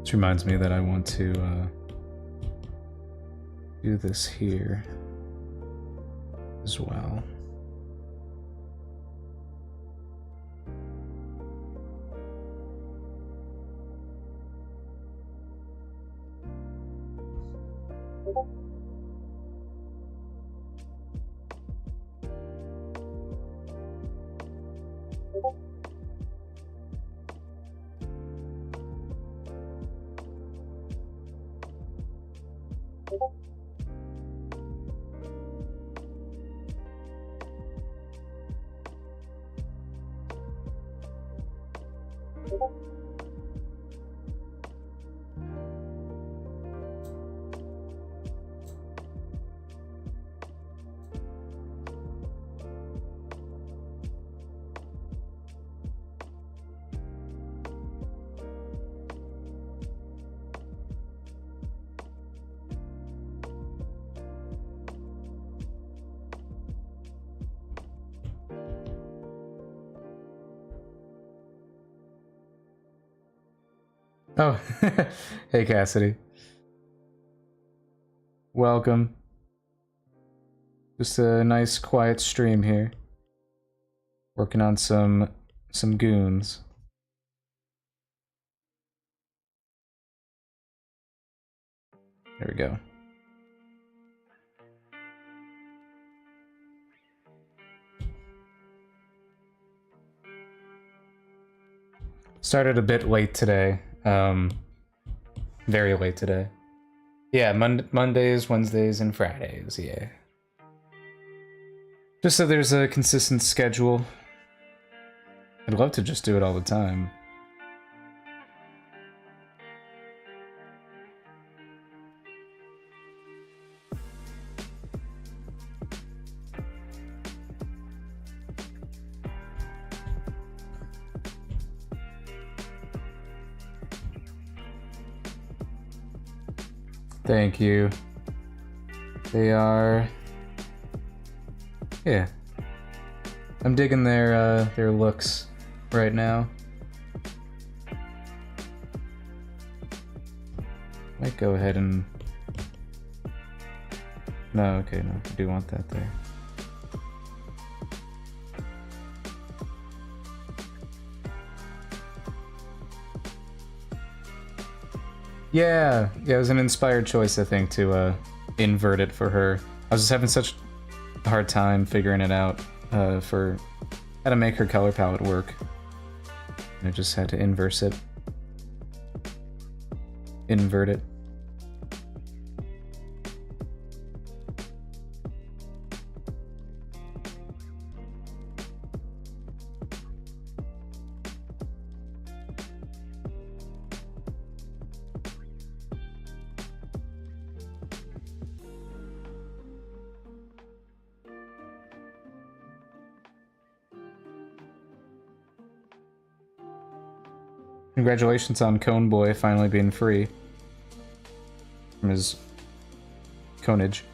Which reminds me that I want to do this here as well. Oh, hey Cassidy. Welcome. Just a nice quiet stream here. Working on some goons. There we go. Started a bit late today. Very late today. Yeah, Mondays, Wednesdays, and Fridays, yeah. Just so there's a consistent schedule. I'd love to just do it all the time. Thank you. They are... yeah. I'm digging their looks right now. Might go ahead and... no, okay, no, I do want that there. Yeah, it was an inspired choice, I think, to invert it for her. I was just having such a hard time figuring it out for how to make her color palette work. And I just had to inverse it. Invert it. Congratulations on Cone Boy finally being free from his conage.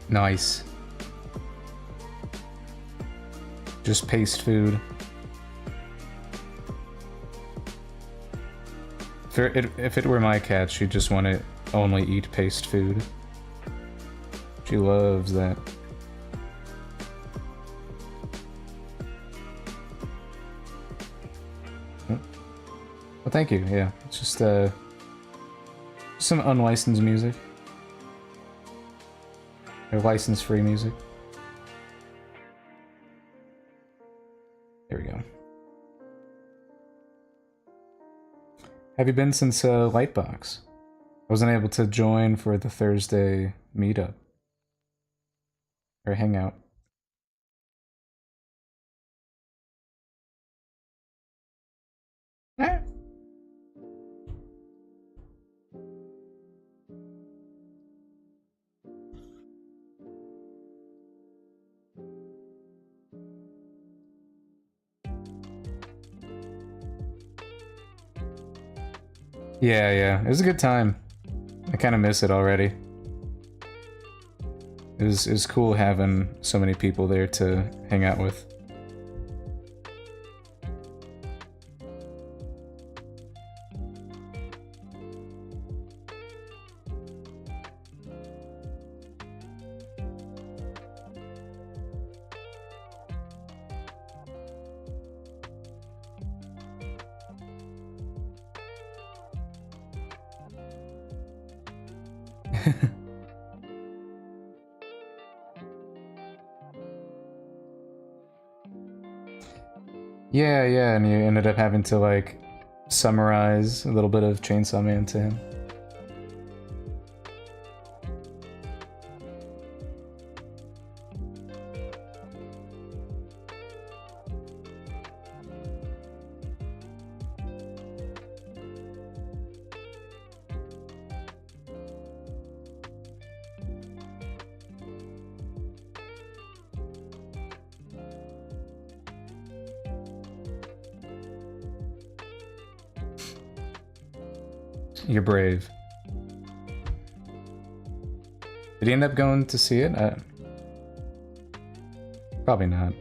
Nice. Just paste food. If it were my cat, she'd just want to only eat paste food. She loves that. Well, thank you. Yeah, it's just some unlicensed music. Or license-free music. There we go. Have you been since Lightbox? I wasn't able to join for the Thursday meetup. Or hangout. Ah. Yeah, it was a good time. I kind of miss it already. It was cool having so many people there to hang out with. Yeah, and you ended up having to, like, summarize a little bit of Chainsaw Man to him. You're brave. Did he end up going to see it? Probably not.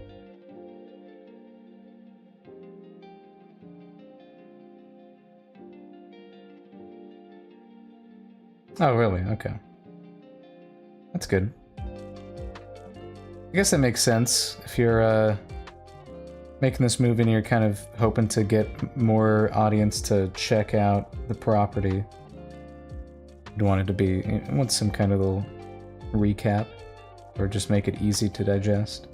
Oh, really? Okay. That's good. I guess that makes sense. If you're making this movie and you're kind of hoping to get more audience to check out the property, you'd want it to be, you want some kind of little recap, or just make it easy to digest.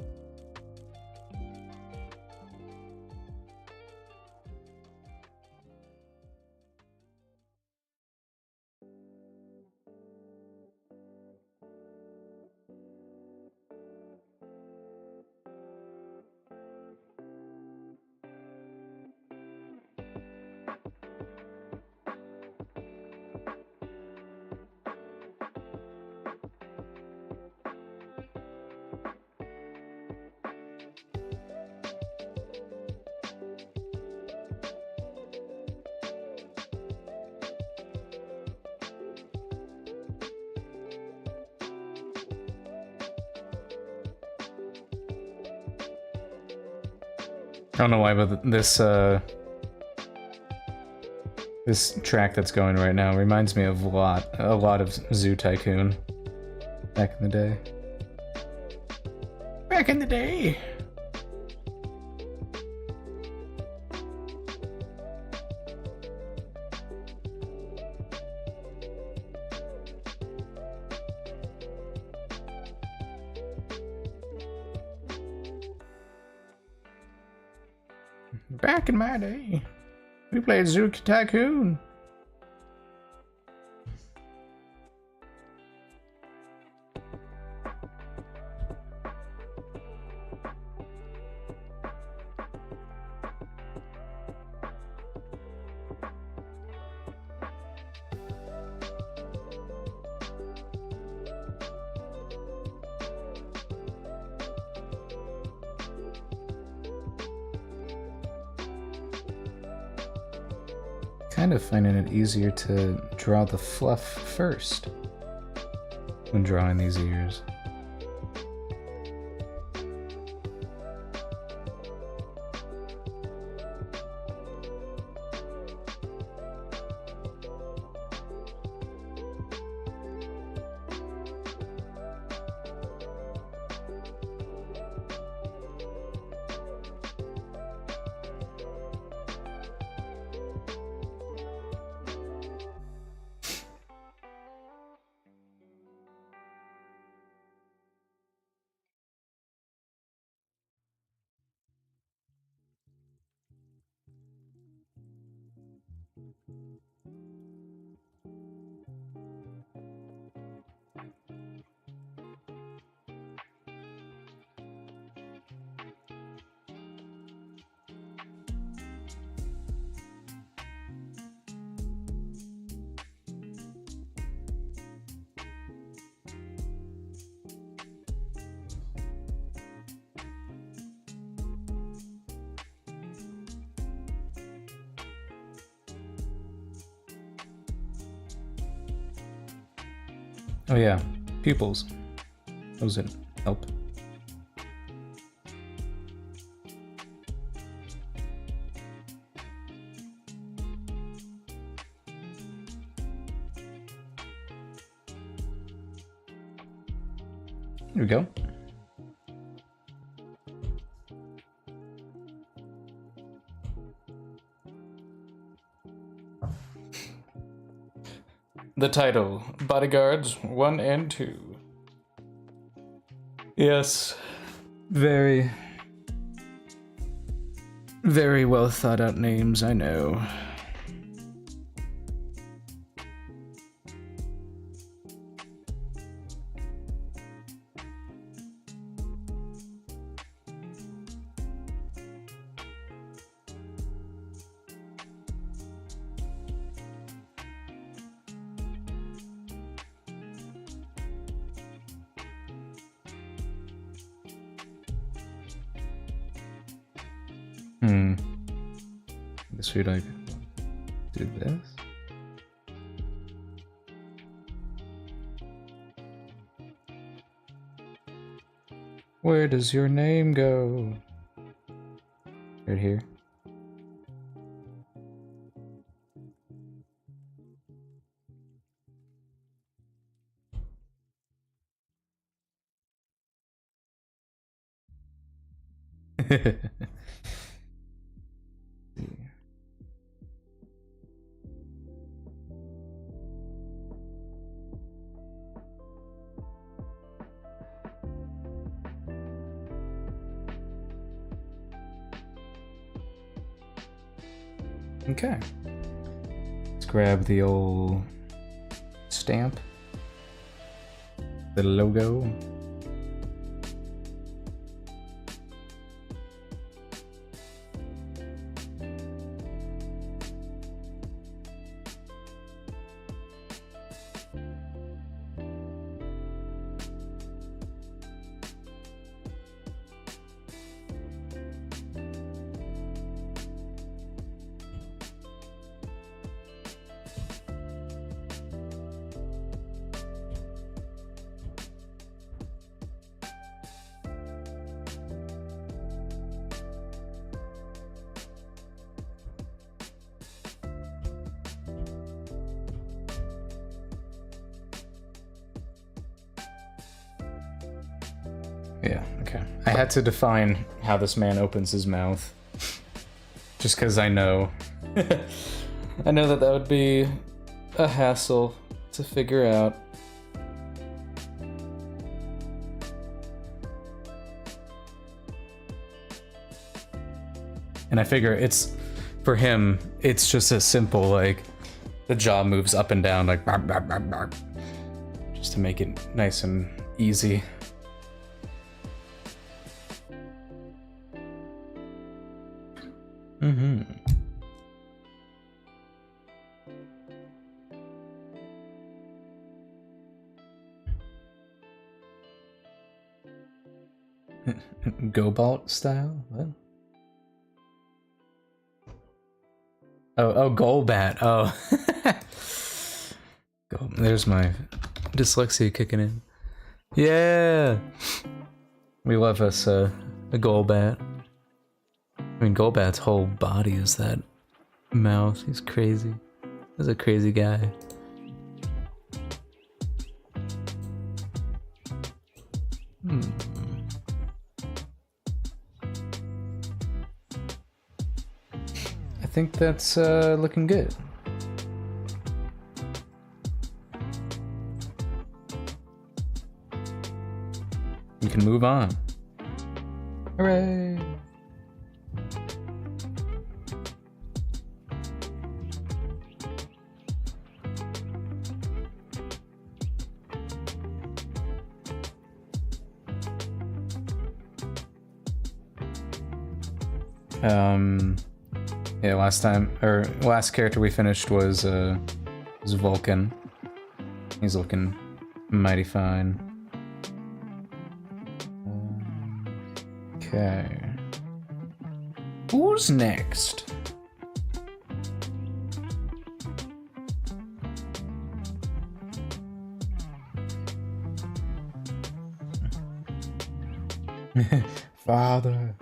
don't know why, but this track that's going right now reminds me of a lot of Zoo Tycoon back in the day. Back in the day. Back in my day, we played Zoo Tycoon. Kind of finding it easier to draw the fluff first when drawing these ears. Oh yeah, pupils. Those didn't help. Here we go. The title, Bodyguards 1 and 2. Yes, very well thought out names, I know. I guess we like do this. Where does your name go? Right here. Okay. Let's grab the old stamp, the logo. Yeah, okay. I had to define how this man opens his mouth. Just because I know. I know that would be a hassle to figure out. And I figure it's, for him, it's just a simple, like, the jaw moves up and down, like, bark, bark, bark, bark, just to make it nice and easy. Mm-hmm. Gobalt style? What? Oh, Golbat. Oh. There's my dyslexia kicking in. Yeah! We love us a Golbat. I mean, Golbat's whole body is that mouth. He's crazy. He's a crazy guy. I think that's looking good. We can move on. Hooray! Yeah, last character we finished was Vulcan. He's looking mighty fine. Okay. Who's next? Father.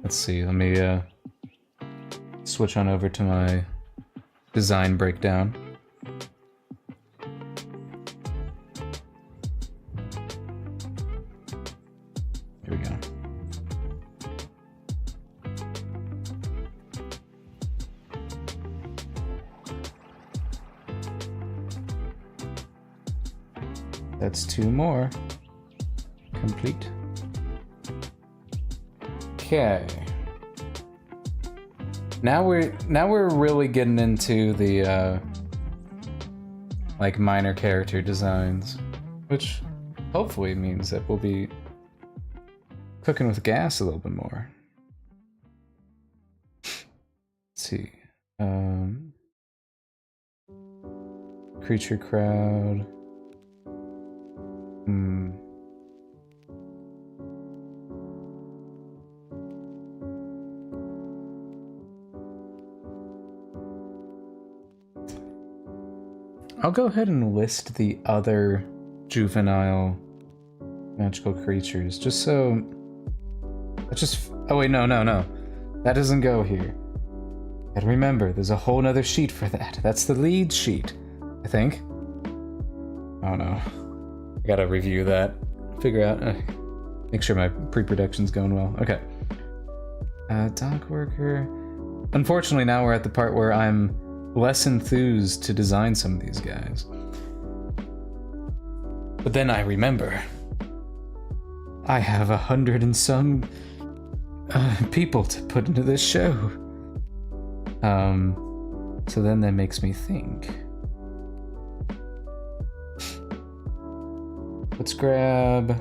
Let's see, let me switch on over to my design breakdown. Here we go. That's 2 more. Complete. Okay. Now we're really getting into the like minor character designs, which hopefully means that we'll be cooking with gas a little bit more. Let's see. Creature crowd. I'll go ahead and list the other juvenile magical creatures, just so... Oh wait, no. That doesn't go here. And remember, there's a whole nother sheet for that. That's the lead sheet, I think. Oh no. I gotta review that. Figure out... make sure my pre-production's going well. Okay. Dock worker... Unfortunately, now we're at the part where I'm less enthused to design some of these guys. But then I remember, I have 100 and some people to put into this show. So then that makes me think. Let's grab...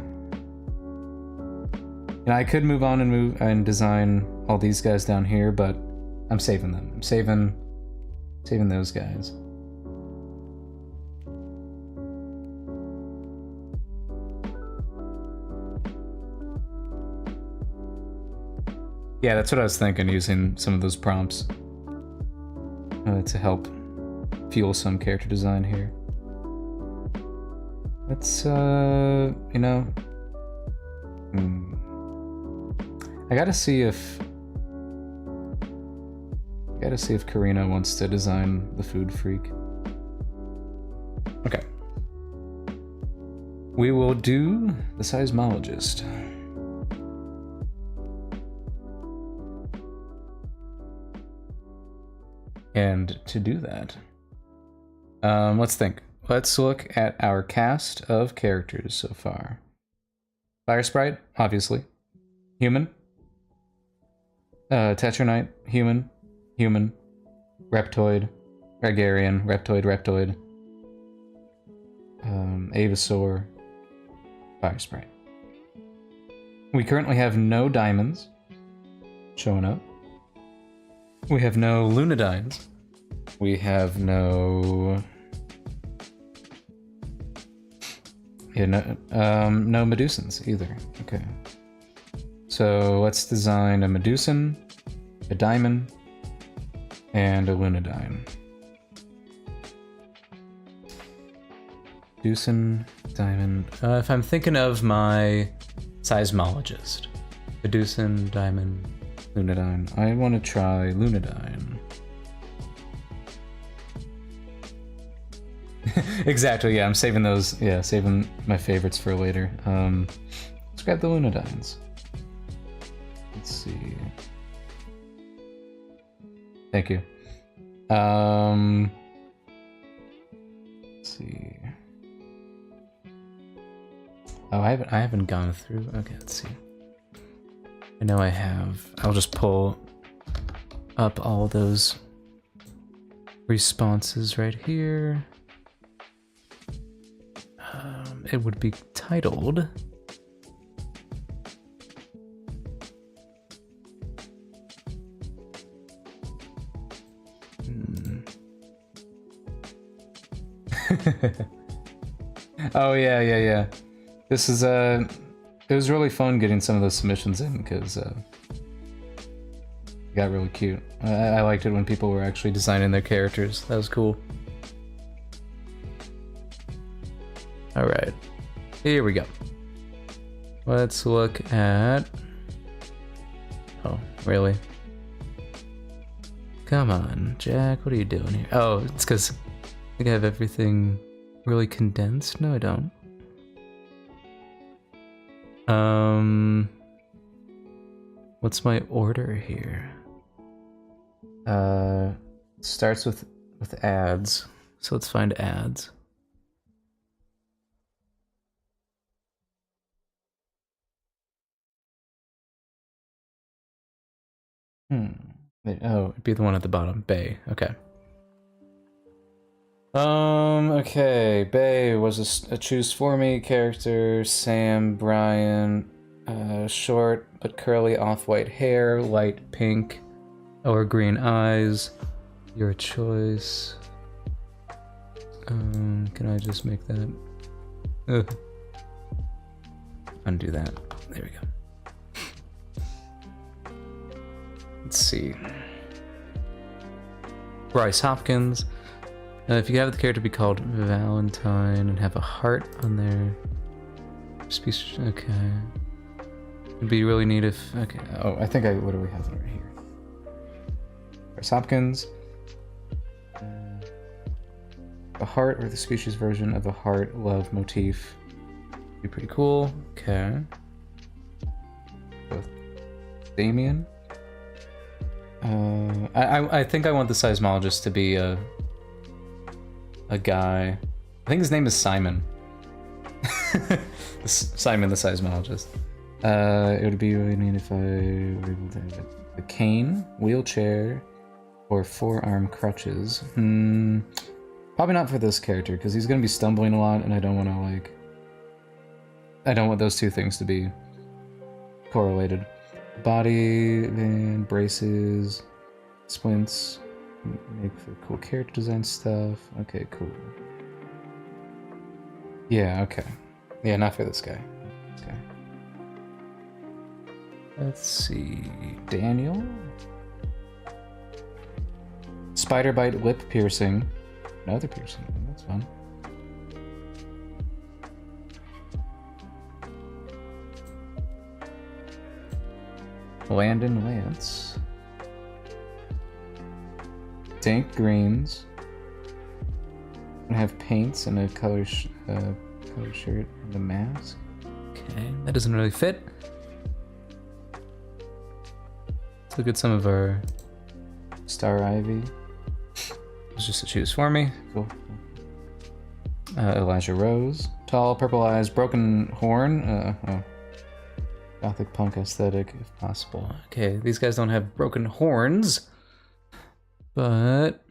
I could move on and design all these guys down here, but I'm saving them. I'm saving those guys. Yeah, that's what I was thinking, using some of those prompts to help fuel some character design here. Let's, I gotta see if Karina wants to design the food freak. Okay. we will do the seismologist. And to do that, let's think. Let's look at our cast of characters so far. Fire Sprite, obviously. Human. Tetranite, human. Human. Reptoid. Gregarian, Reptoid. Avasaur. Fire Sprite. We currently have no diamonds showing up. We have no Lunadines. We have no... Yeah, no Medusans either. Okay. So let's design a Medusan, a Diamond, and a Lunadine. Medusan, Diamond. If I'm thinking of my seismologist, Medusan, Diamond, Lunadine. I want to try Lunadine. Exactly, yeah, I'm saving those, yeah, saving my favorites for later. Let's grab the Lunadines. Let's see. Thank you. Let's see. Oh, I haven't gone through. Okay, let's see. I know I have. I'll just pull up all those responses right here. It would be titled Oh yeah. This is it was really fun getting some of those submissions in because it got really cute. I liked it when people were actually designing their characters. That was cool. Alright, here we go. Let's look at... Oh, really? Come on, Jack, what are you doing here? Oh, it's because I think I have everything really condensed? No, I don't. What's my order here? Starts with ads. So let's find ads. Oh, it'd be the one at the bottom. Bay. Okay. Okay. Bay was a choose for me character. Sam, Brian, short but curly off-white hair, light pink or green eyes. Your choice. Can I just make that? Ugh. Undo that. There we go. Let's see. Bryce Hopkins. If you have the character be called Valentine and have a heart on their speech, okay. It'd be really neat if, okay. Oh, I think I literally have it right here. Bryce Hopkins. A heart or the species version of a heart love motif. Be pretty cool. Okay. With Damien. I think I want the seismologist to be a guy. I think his name is Simon. Simon the seismologist. It would be really neat if I were able to have a cane, wheelchair, or forearm crutches. Probably not for this character because he's gonna be stumbling a lot, and I don't want to I don't want those two things to be correlated. Body and braces, splints, make for cool character design stuff. Okay, cool. Yeah, okay. Yeah, not for this guy. Okay. Let's see. Daniel. Spider bite lip piercing. Another piercing. That's fun. Landon Lance. Dank greens. I have paints and a color Colored shirt and the mask. Okay, that doesn't really fit. Let's look at some of our Star Ivy. It's just to choose for me. Cool. Elijah Rose. Tall, purple eyes, broken horn. Gothic punk aesthetic, if possible. Okay, these guys don't have broken horns. But...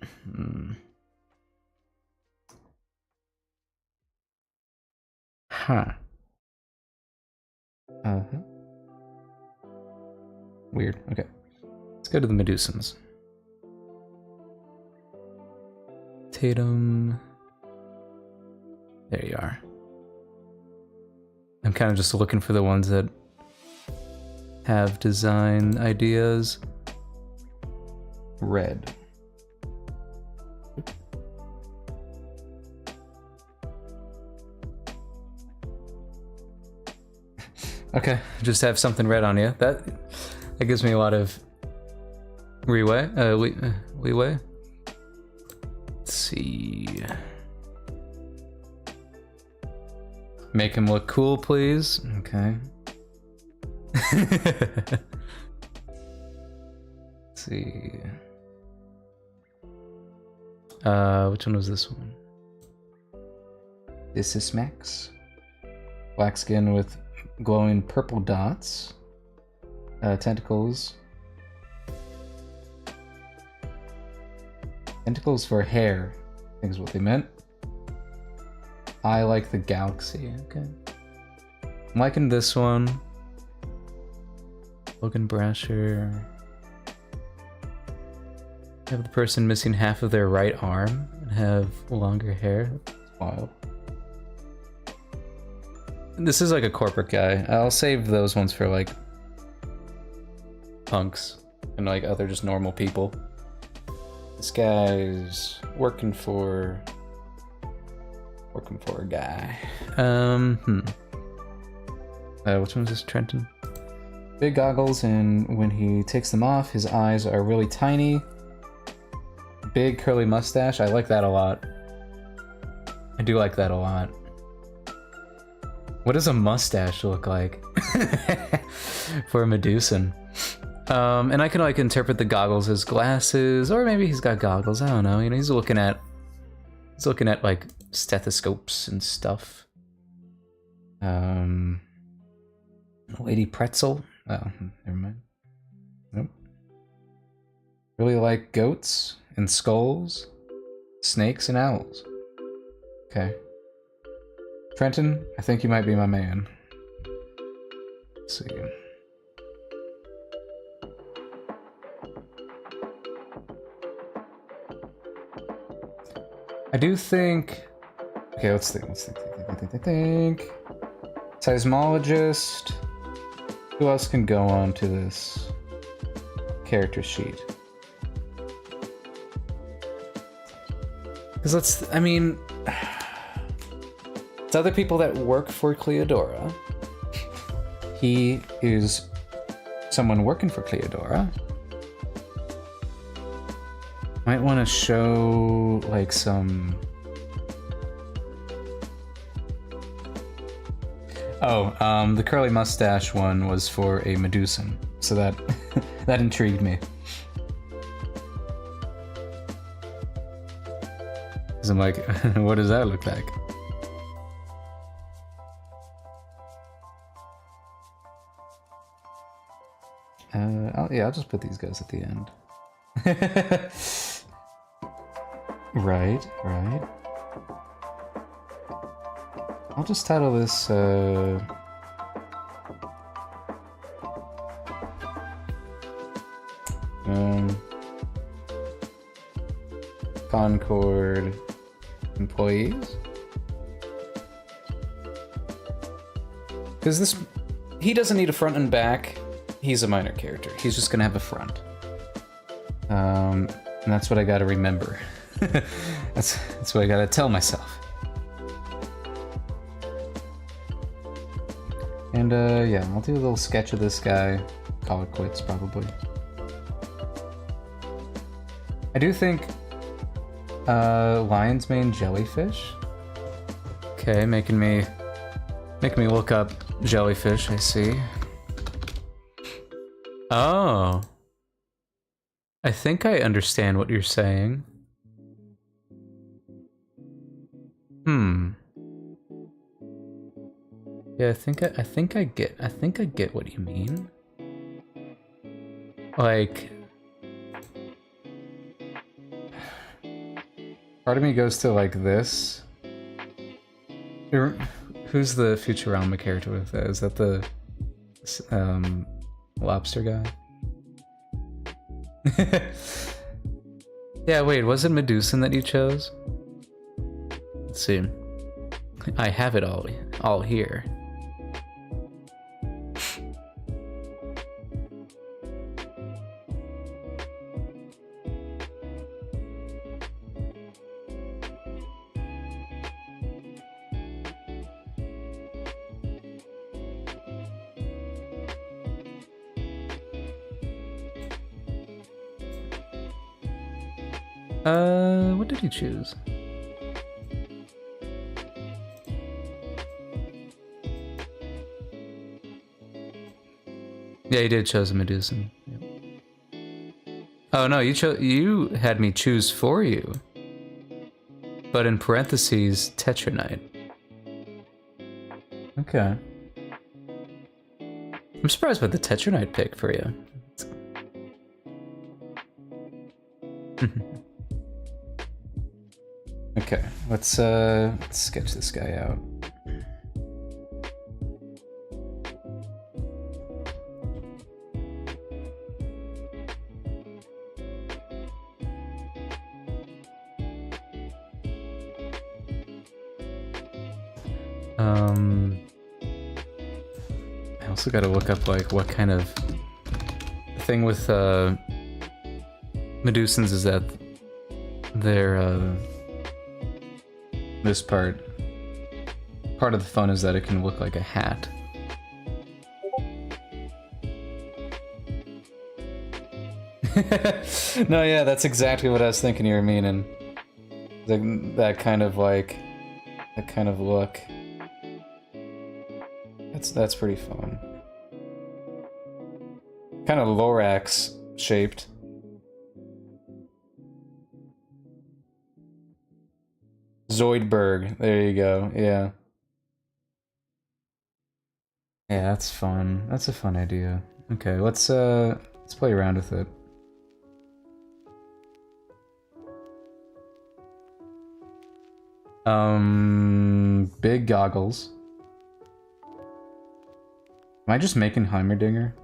Huh. Uh-huh. Weird. Okay. Let's go to the Medusans. Tatum. There you are. I'm kind of just looking for the ones that have design ideas. Red. Okay, just have something red on you. That gives me a lot of leeway. Leeway. Let's see. Make him look cool, please. Okay. Let's see. Which one was this one? This is Max. Black skin with glowing purple dots. Tentacles. Tentacles for hair, I think is what they meant. I like the galaxy, okay. I'm liking this one. Logan Brasher. Have the person missing half of their right arm and have longer hair. That's wild. This is like a corporate guy. I'll save those ones for like punks and like other just normal people. This guy's working for a guy. Which one's this? Trenton? Big goggles, and when he takes them off, his eyes are really tiny. Big curly mustache. I like that a lot. I do like that a lot. What does a mustache look like for a Medusan? And I can like interpret the goggles as glasses, or maybe he's got goggles. I don't know. You know, he's looking at like stethoscopes and stuff. Lady Pretzel. Oh, never mind. Nope. Really like goats and skulls, snakes and owls. Okay. Trenton, I think you might be my man. Let's see. I do think... Okay, let's think. Seismologist. Who else can go on to this character sheet? Because it's other people that work for Cleodora. He is someone working for Cleodora. Might want to show like some... the curly mustache one was for a Medusan, so that that intrigued me. Cause I'm like, what does that look like? I'll just put these guys at the end. Right. I'll just title this, Concord employees. Because he doesn't need a front and back. He's a minor character. He's just gonna have a front. And that's what I gotta remember. That's what I gotta tell myself. And yeah, I'll do a little sketch of this guy. Call it quits, probably. I do think lion's mane jellyfish Okay, making me look up jellyfish, I see. Oh. I think I understand what you're saying. Yeah, I think I get what you mean. Like, part of me goes to like this. Who's the Futurama character with that? Is that the lobster guy? Yeah, wait, was it Medusan that you chose? Let's see. I have it all here. What did he choose? Yeah, he did choose a Medusan. Yep. Oh no, you had me choose for you. But in parentheses, Tetranite. Okay. I'm surprised by the Tetranite pick for you. Okay, let's sketch this guy out. I also gotta look up like what kind of the thing with Medusans is that they're this part of the fun is that it can look like a hat. No, yeah, that's exactly what I was thinking you were meaning. That kind of like, that kind of look. That's pretty fun. Kind of Lorax shaped. Zoidberg, there you go, yeah. Yeah, that's fun. That's a fun idea. Okay, let's play around with it. Big goggles. Am I just making Heimerdinger?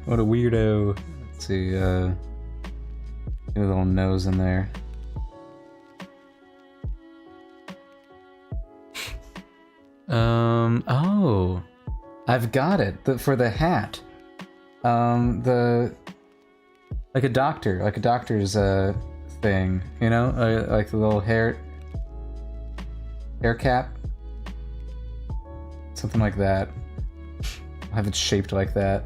What a weirdo. Let's see, get a little nose in there. Oh. I've got it. For the hat. Like a doctor's thing, you know? Like the little hair cap. Something like that. I'll have it shaped like that.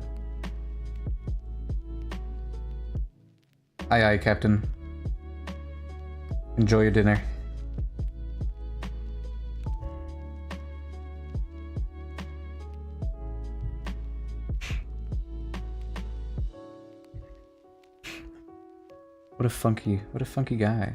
Aye, aye, Captain. Enjoy your dinner. What a funky guy.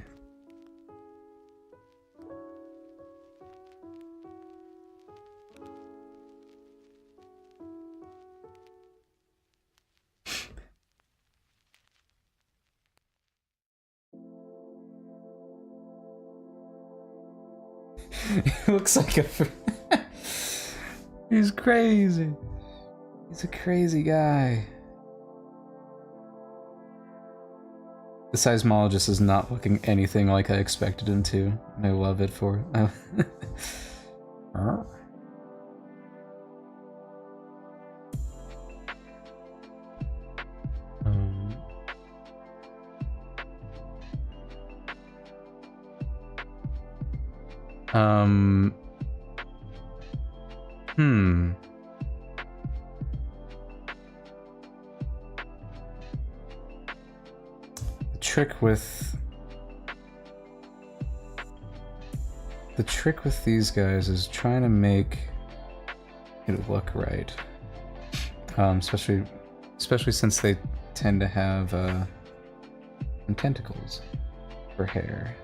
He looks like a... He's crazy. He's a crazy guy. The seismologist is not looking anything like I expected him to. I love it for it. Hmm. The trick with these guys is trying to make it look right. Especially since they tend to have some tentacles for hair.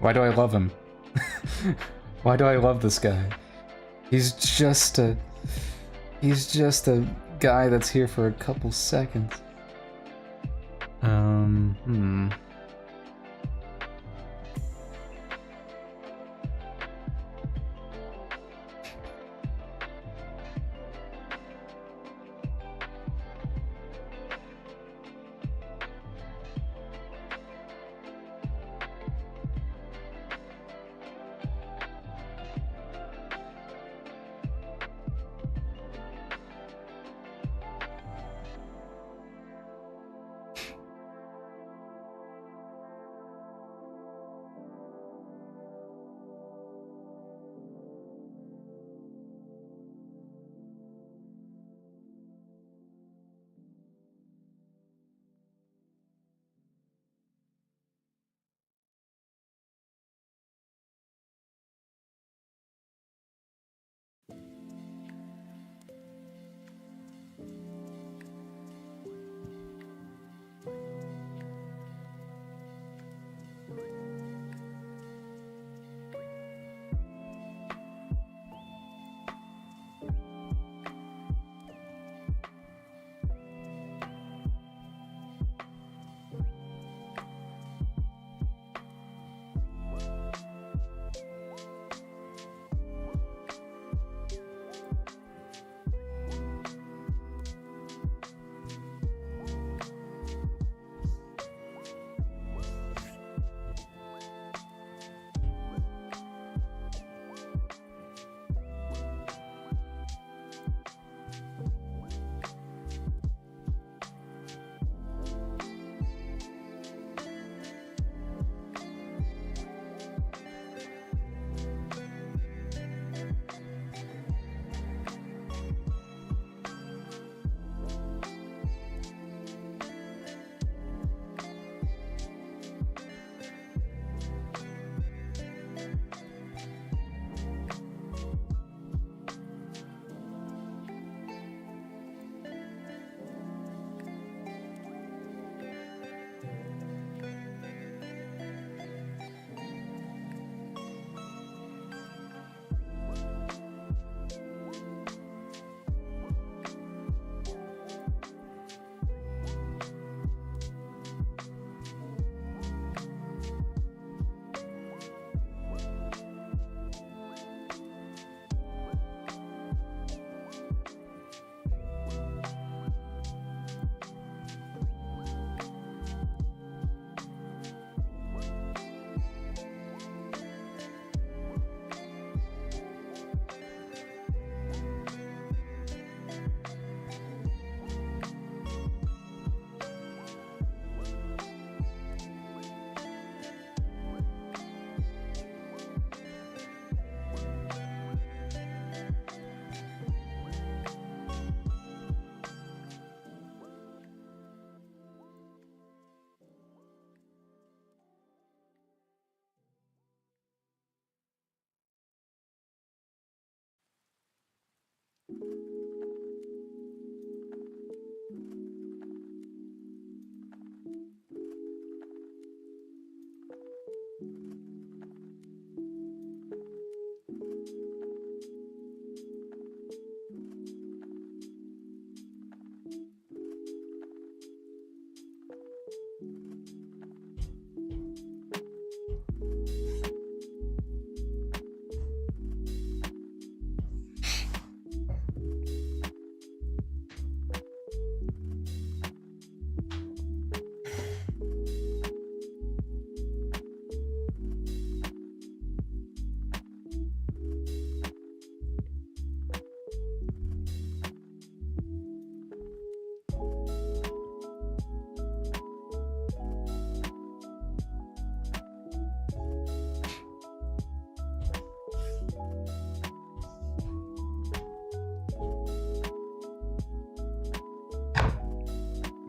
Why do I love him? Why do I love this guy? He's just a guy that's here for a couple seconds.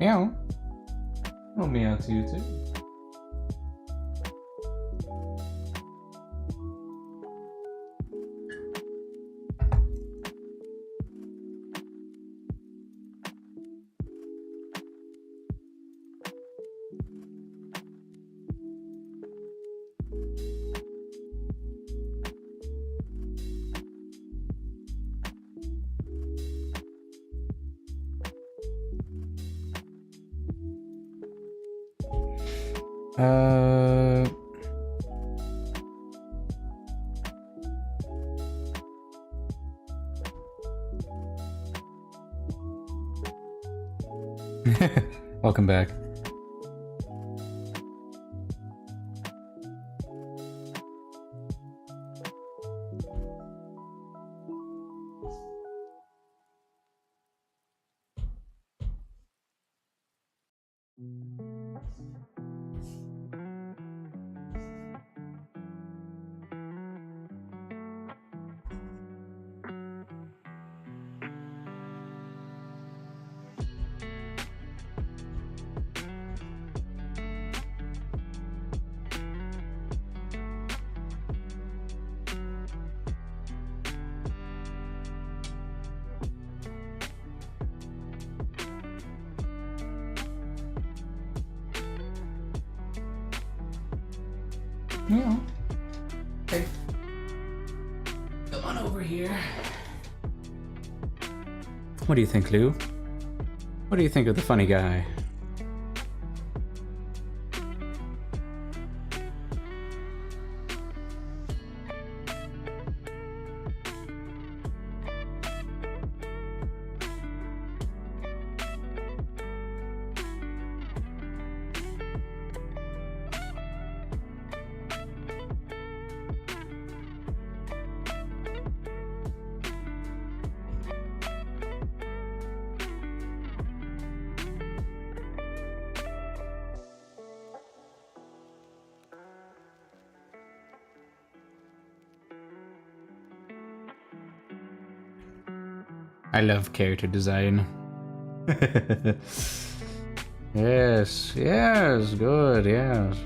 Meow. I'll meow to you too. Welcome back. Yeah. Hey. Come on over here. What do you think, Lou? What do you think of the funny guy? I love character design. Yes, yes, good, yes.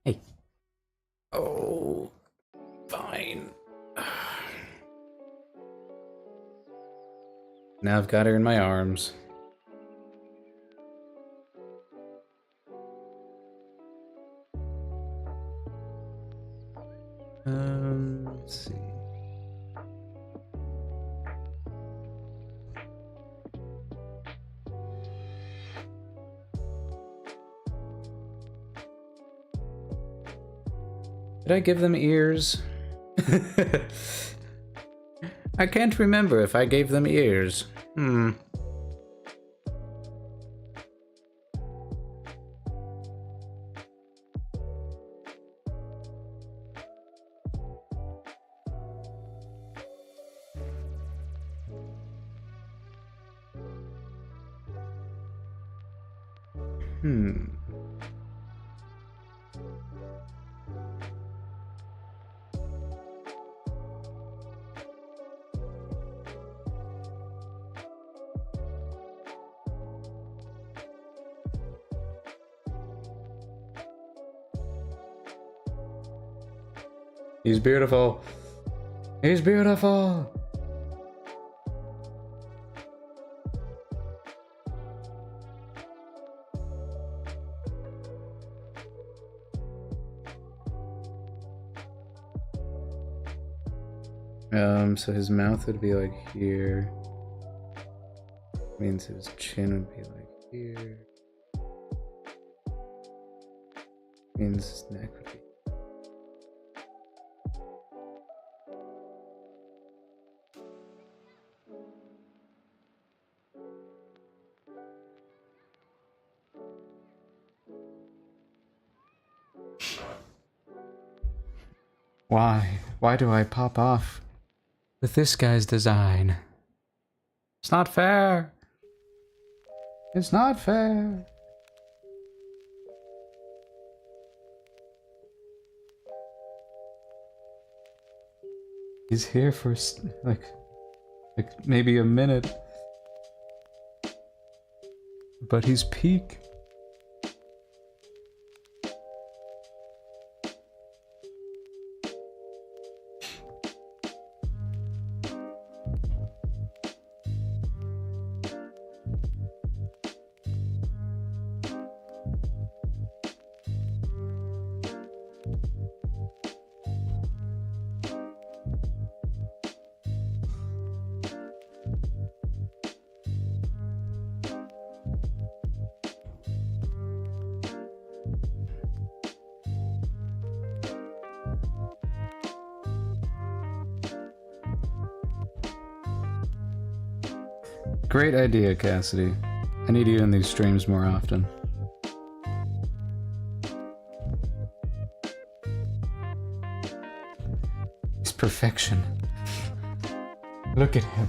Hey. Oh, fine. Now I've got her in my arms. Let's see. Did I give them ears? I can't remember if I gave them ears. Hmm. He's beautiful. He's beautiful. So his mouth would be like here. Means his chin would be like here. Means his neck would be. Why? Why do I pop off with this guy's design? It's not fair. It's not fair. He's here for like maybe a minute. But he's peak. Great idea, Cassidy. I need you in these streams more often. It's perfection. Look at him.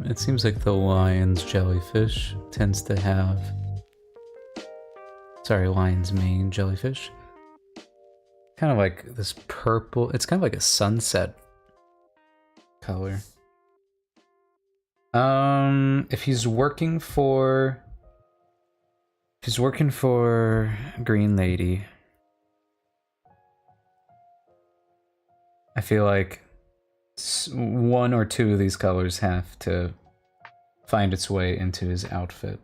It seems like the lion's jellyfish tends to have... Sorry, lion's mane jellyfish. Kind of like this purple... It's kind of like a sunset color. If he's working for... If he's working for Green Lady... I feel like one or two of these colors have to find its way into his outfit.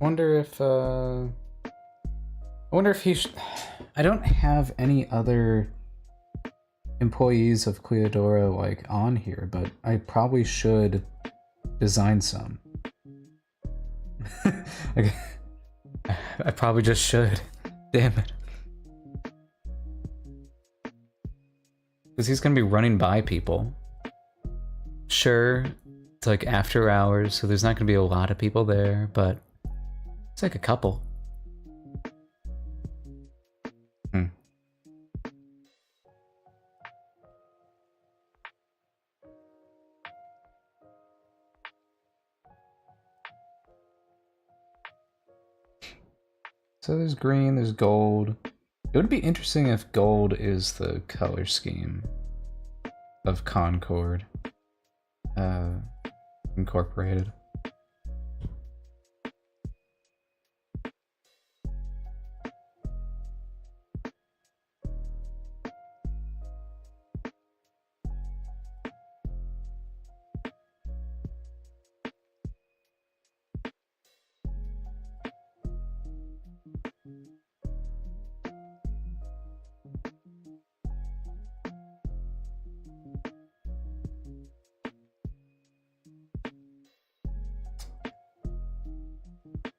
I wonder if he I don't have any other employees of Cleodora like on here, but I probably should design some. Okay. I probably just should. Damn it. Because he's gonna be running by people. Sure, it's like after hours, so there's not gonna be a lot of people there, but it's like a couple. So there's green, there's gold. It would be interesting if gold is the color scheme of Concord Incorporated.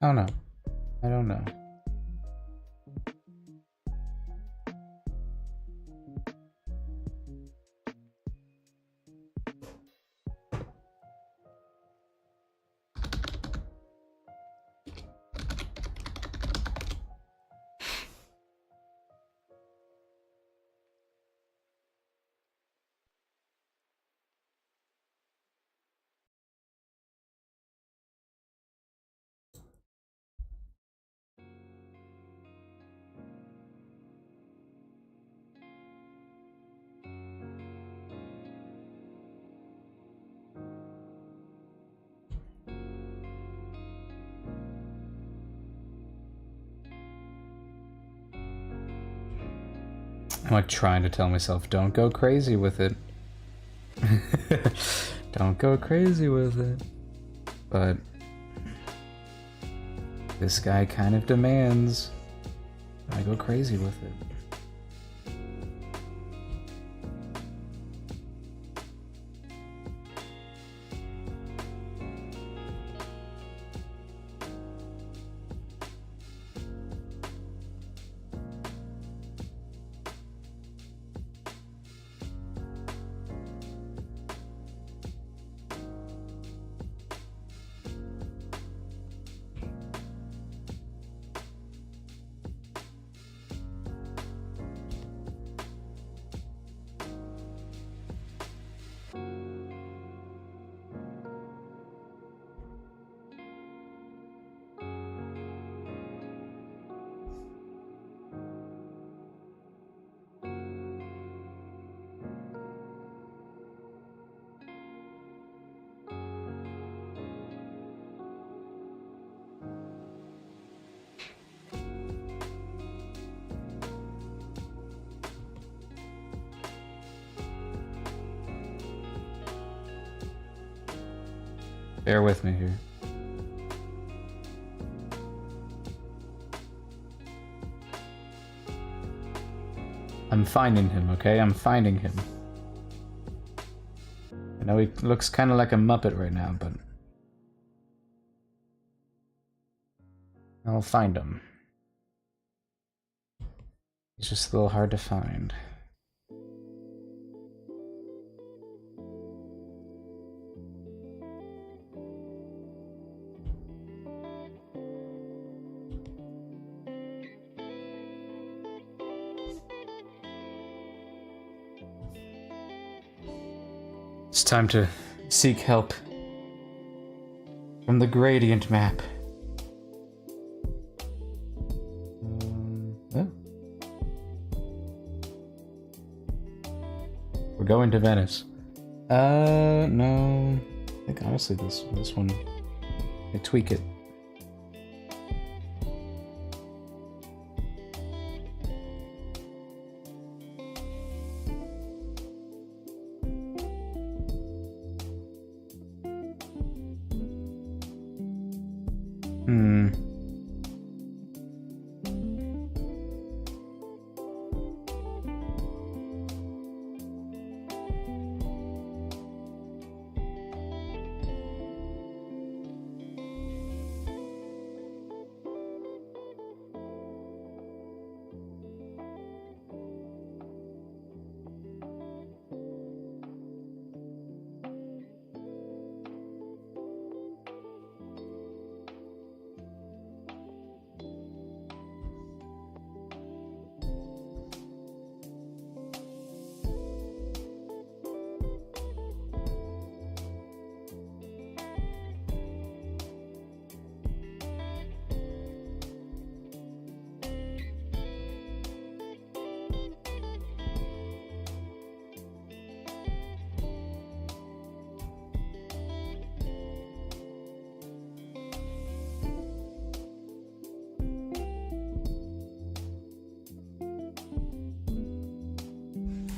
Oh no, I don't know. I'm like trying to tell myself, don't go crazy with it. Don't go crazy with it. But this guy kind of demands I go crazy with it. Bear with me here. I'm finding him, okay? I'm finding him. I know he looks kind of like a Muppet right now, but I'll find him. He's just a little hard to find. It's time to seek help from the gradient map. Oh. We're going to Venice. No. I think honestly this one, I tweak it.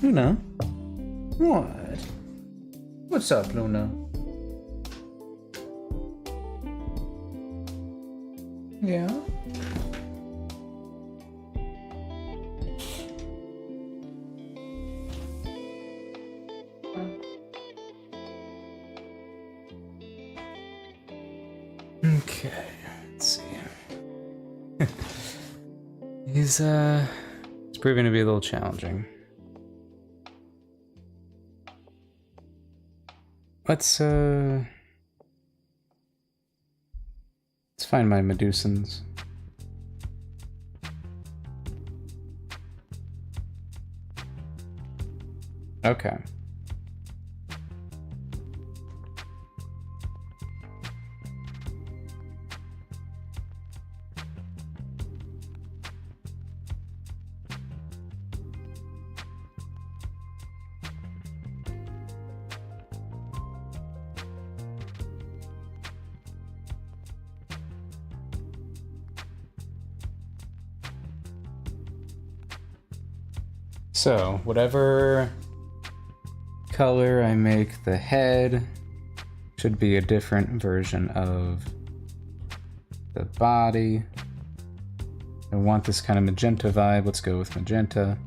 Luna? What? What's up, Luna? Yeah? Okay, let's see. It's proving to be a little challenging. Let's find my Medusans. Okay. So, whatever color I make the head should be a different version of the body. I want this kind of magenta vibe. Let's go with magenta.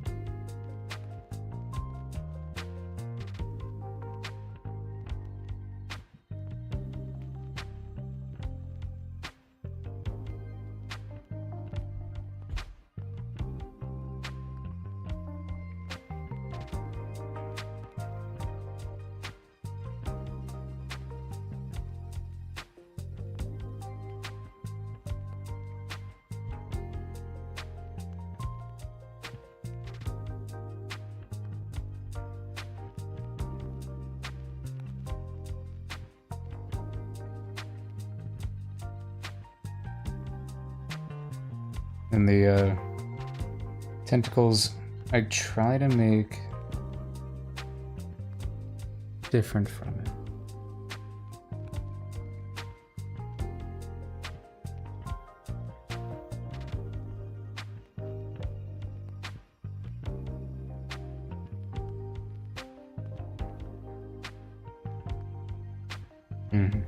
And the tentacles, I try to make different from it. Mm-hmm.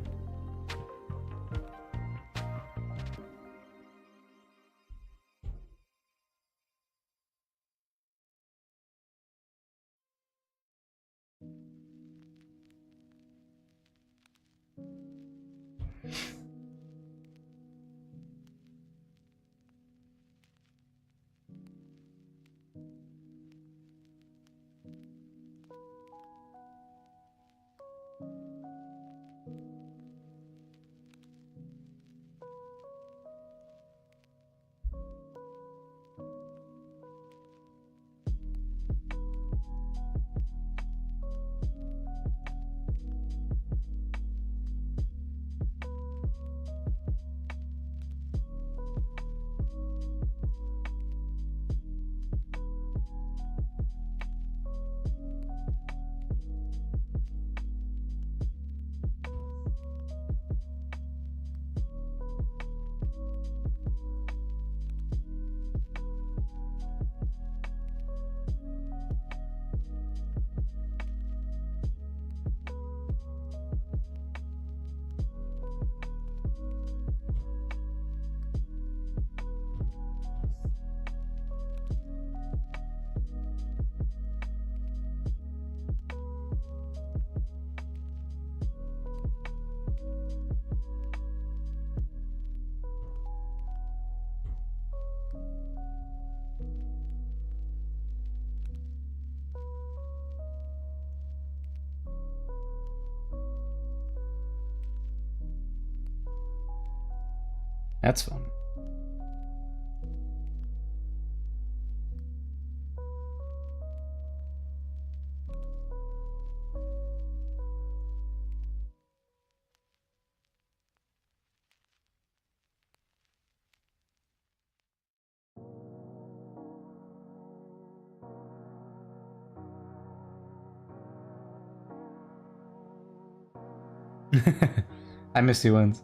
That's fun. I missed you once.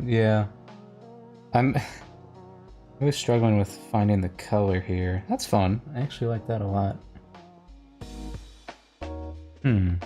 Yeah. I was struggling with finding the color here. That's fun. I actually like that a lot. Hmm.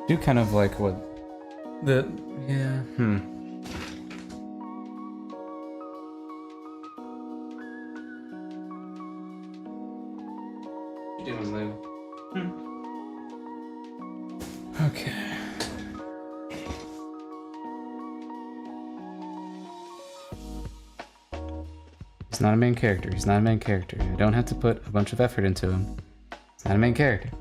Do kind of like what the yeah What you doing, Lou? Okay. He's not a main character. He's not a main character. I don't have to put a bunch of effort into him. He's not a main character.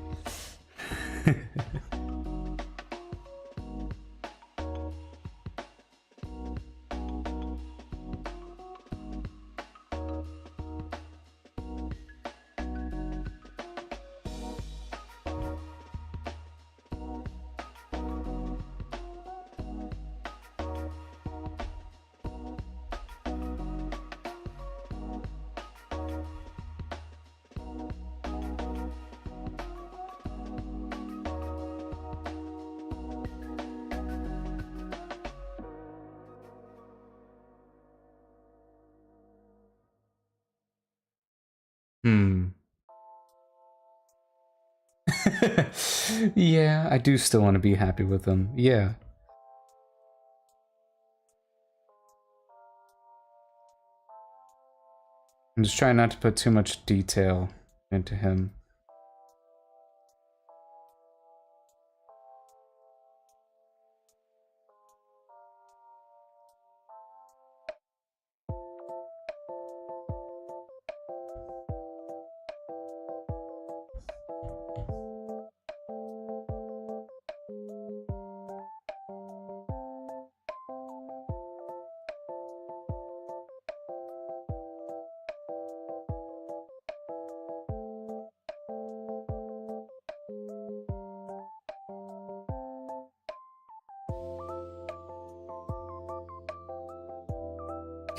Yeah, I do still want to be happy with them. Yeah. I'm just trying not to put too much detail into him.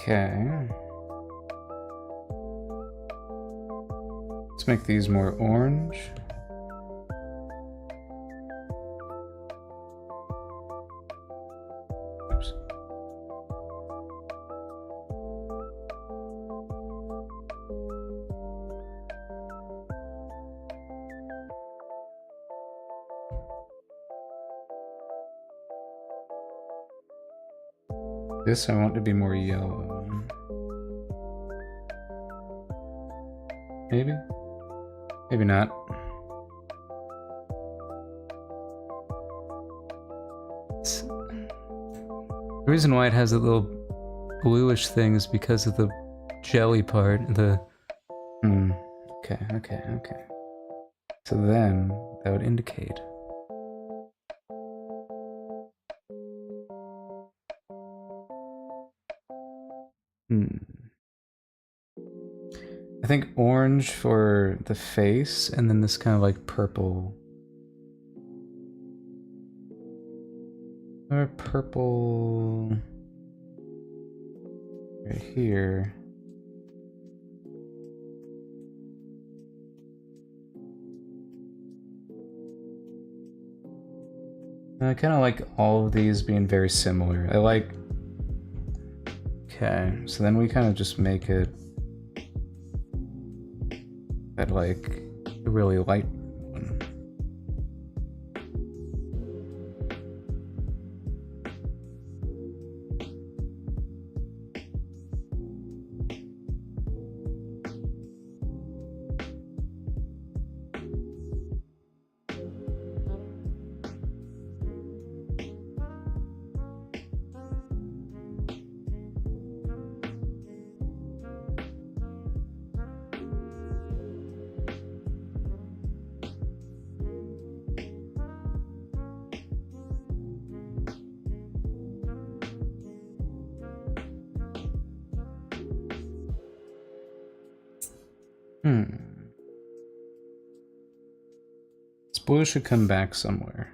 Okay. Let's make these more orange. Oops. This I want to be more yellow. Maybe? Maybe not. The reason why it has a little bluish thing is because of the jelly part. Okay. So then, that would indicate. I think orange for the face, and then this kind of like purple. Or purple right here. I kind of like all of these being very similar. I like... Okay, so then we kind of just make it that like a really light one. This blue should come back somewhere.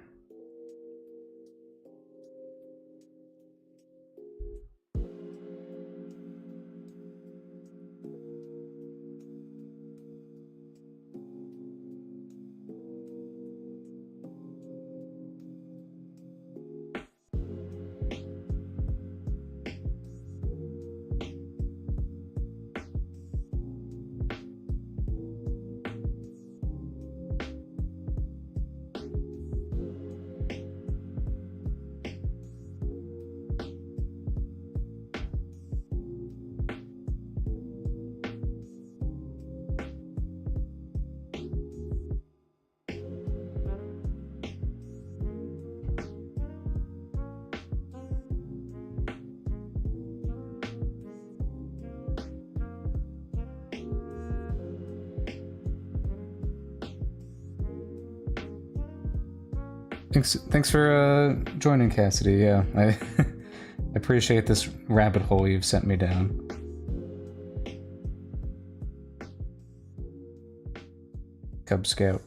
Thanks for joining, Cassidy. Yeah, I appreciate this rabbit hole you've sent me down. Cub Scout.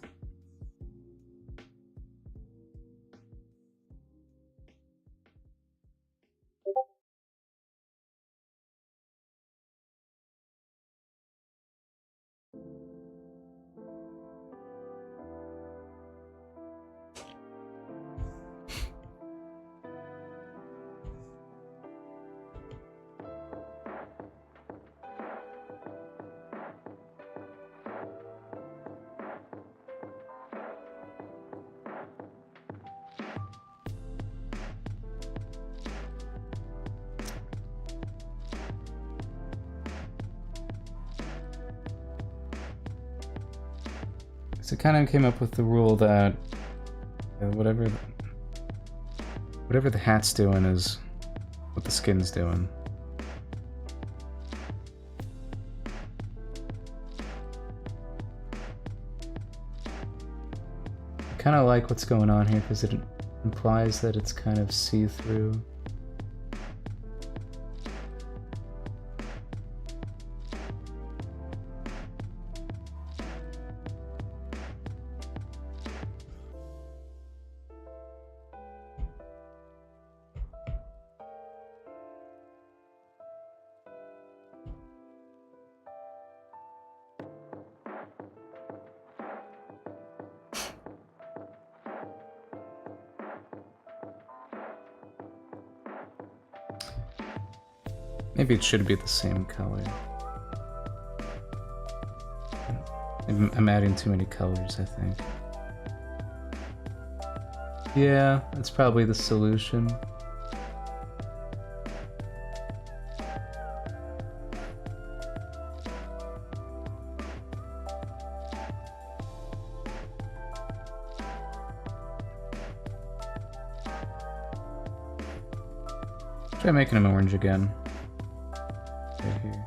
So it kind of came up with the rule that whatever the hat's doing is what the skin's doing. I kind of like what's going on here because it implies that it's kind of see-through. Maybe it should be the same color. I'm adding too many colors, I think. Yeah, that's probably the solution. Try making him orange again. Right here.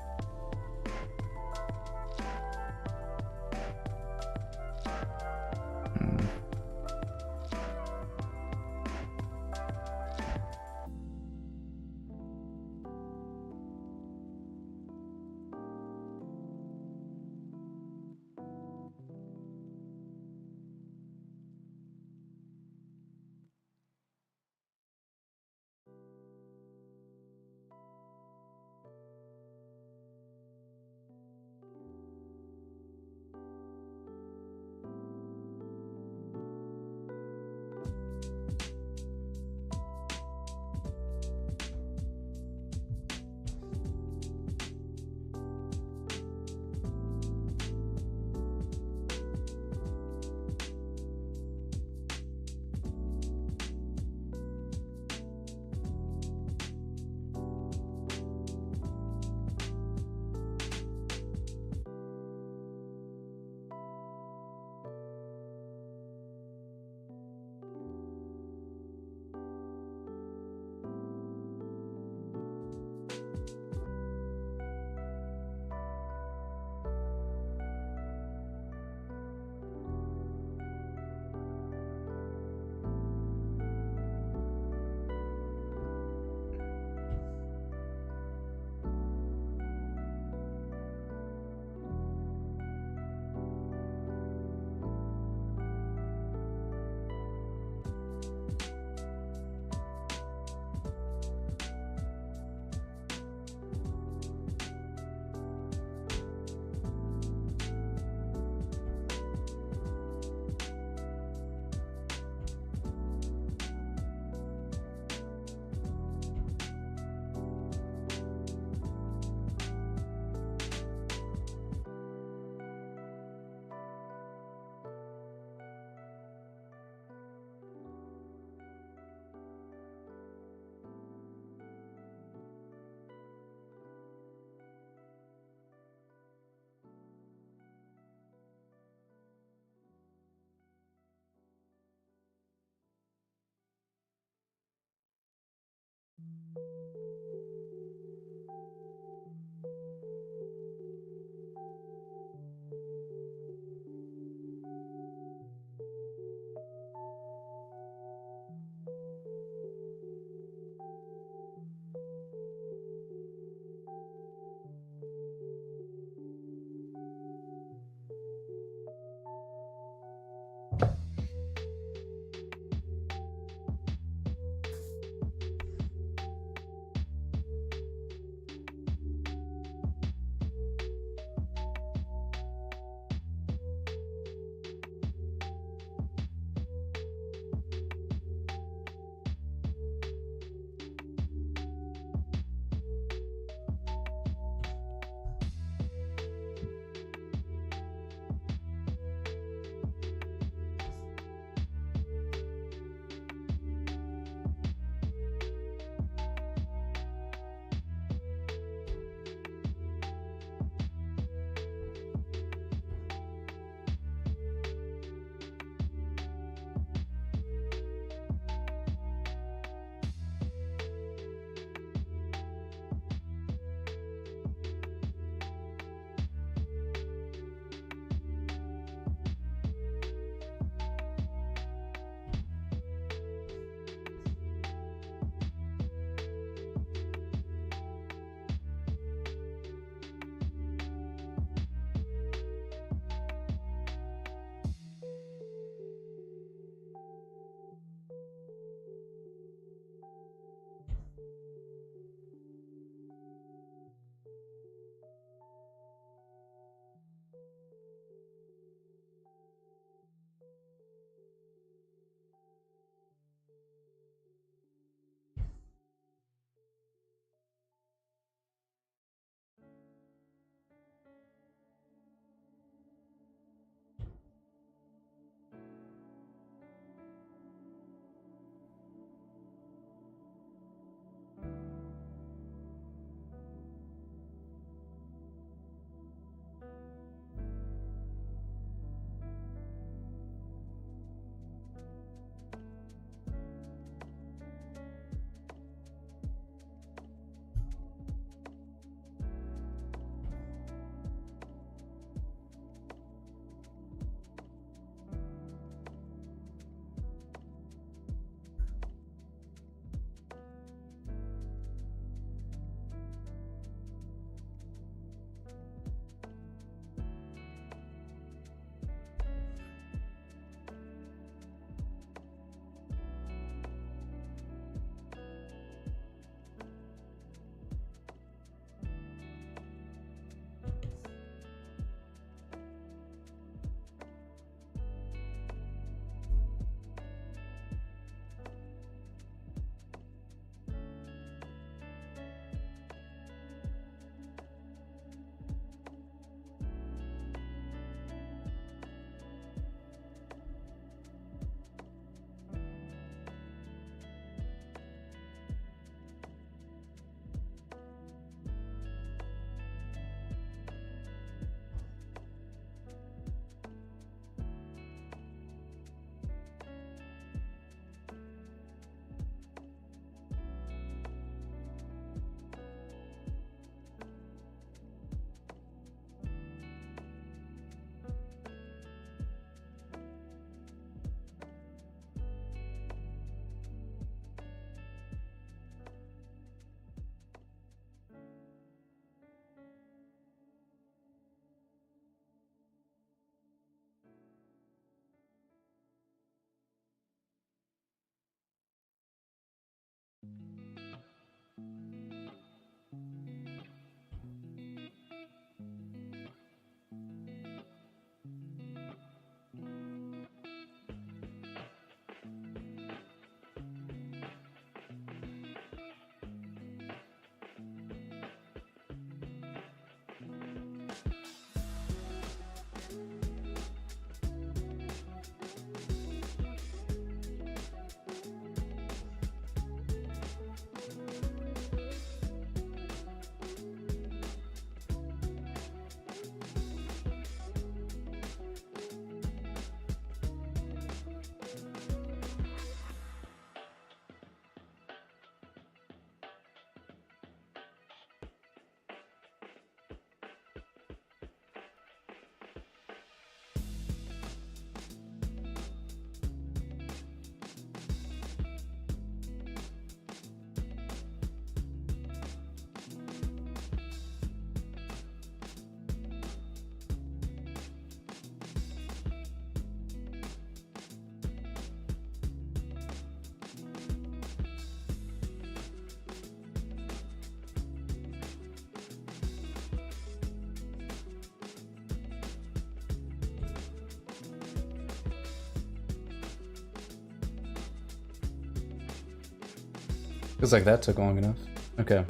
Feels like that took long enough. Okay.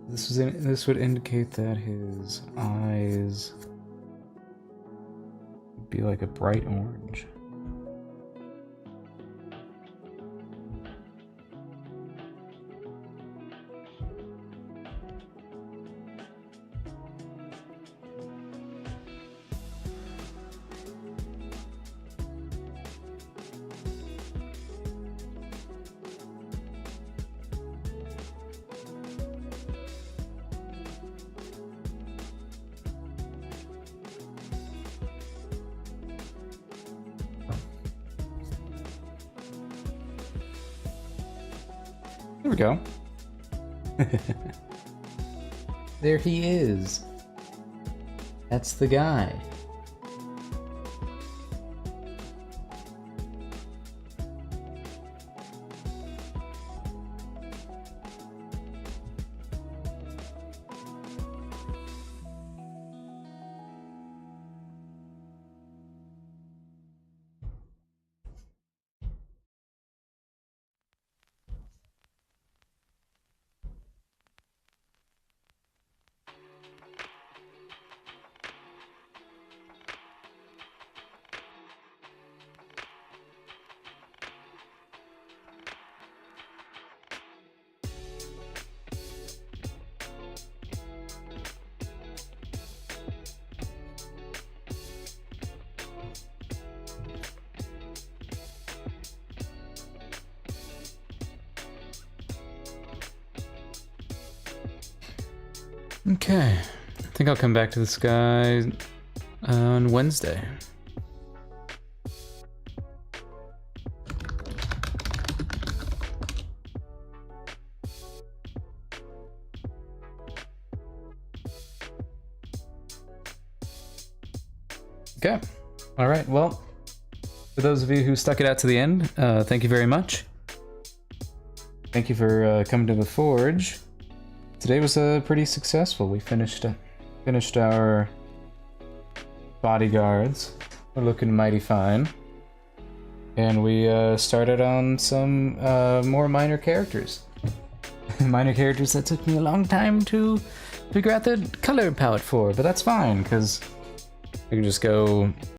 This would indicate that his eyes would be like a bright orange. There we go. There he is. That's the guy. Okay, I think I'll come back to this guy on Wednesday. Okay, all right, well, for those of you who stuck it out to the end, thank you very much. Thank you for coming to the Forge. Today was pretty successful. We finished our bodyguards. We're looking mighty fine. And we started on some more minor characters. Minor characters that took me a long time to figure out the color palette for, but that's fine, because we can just go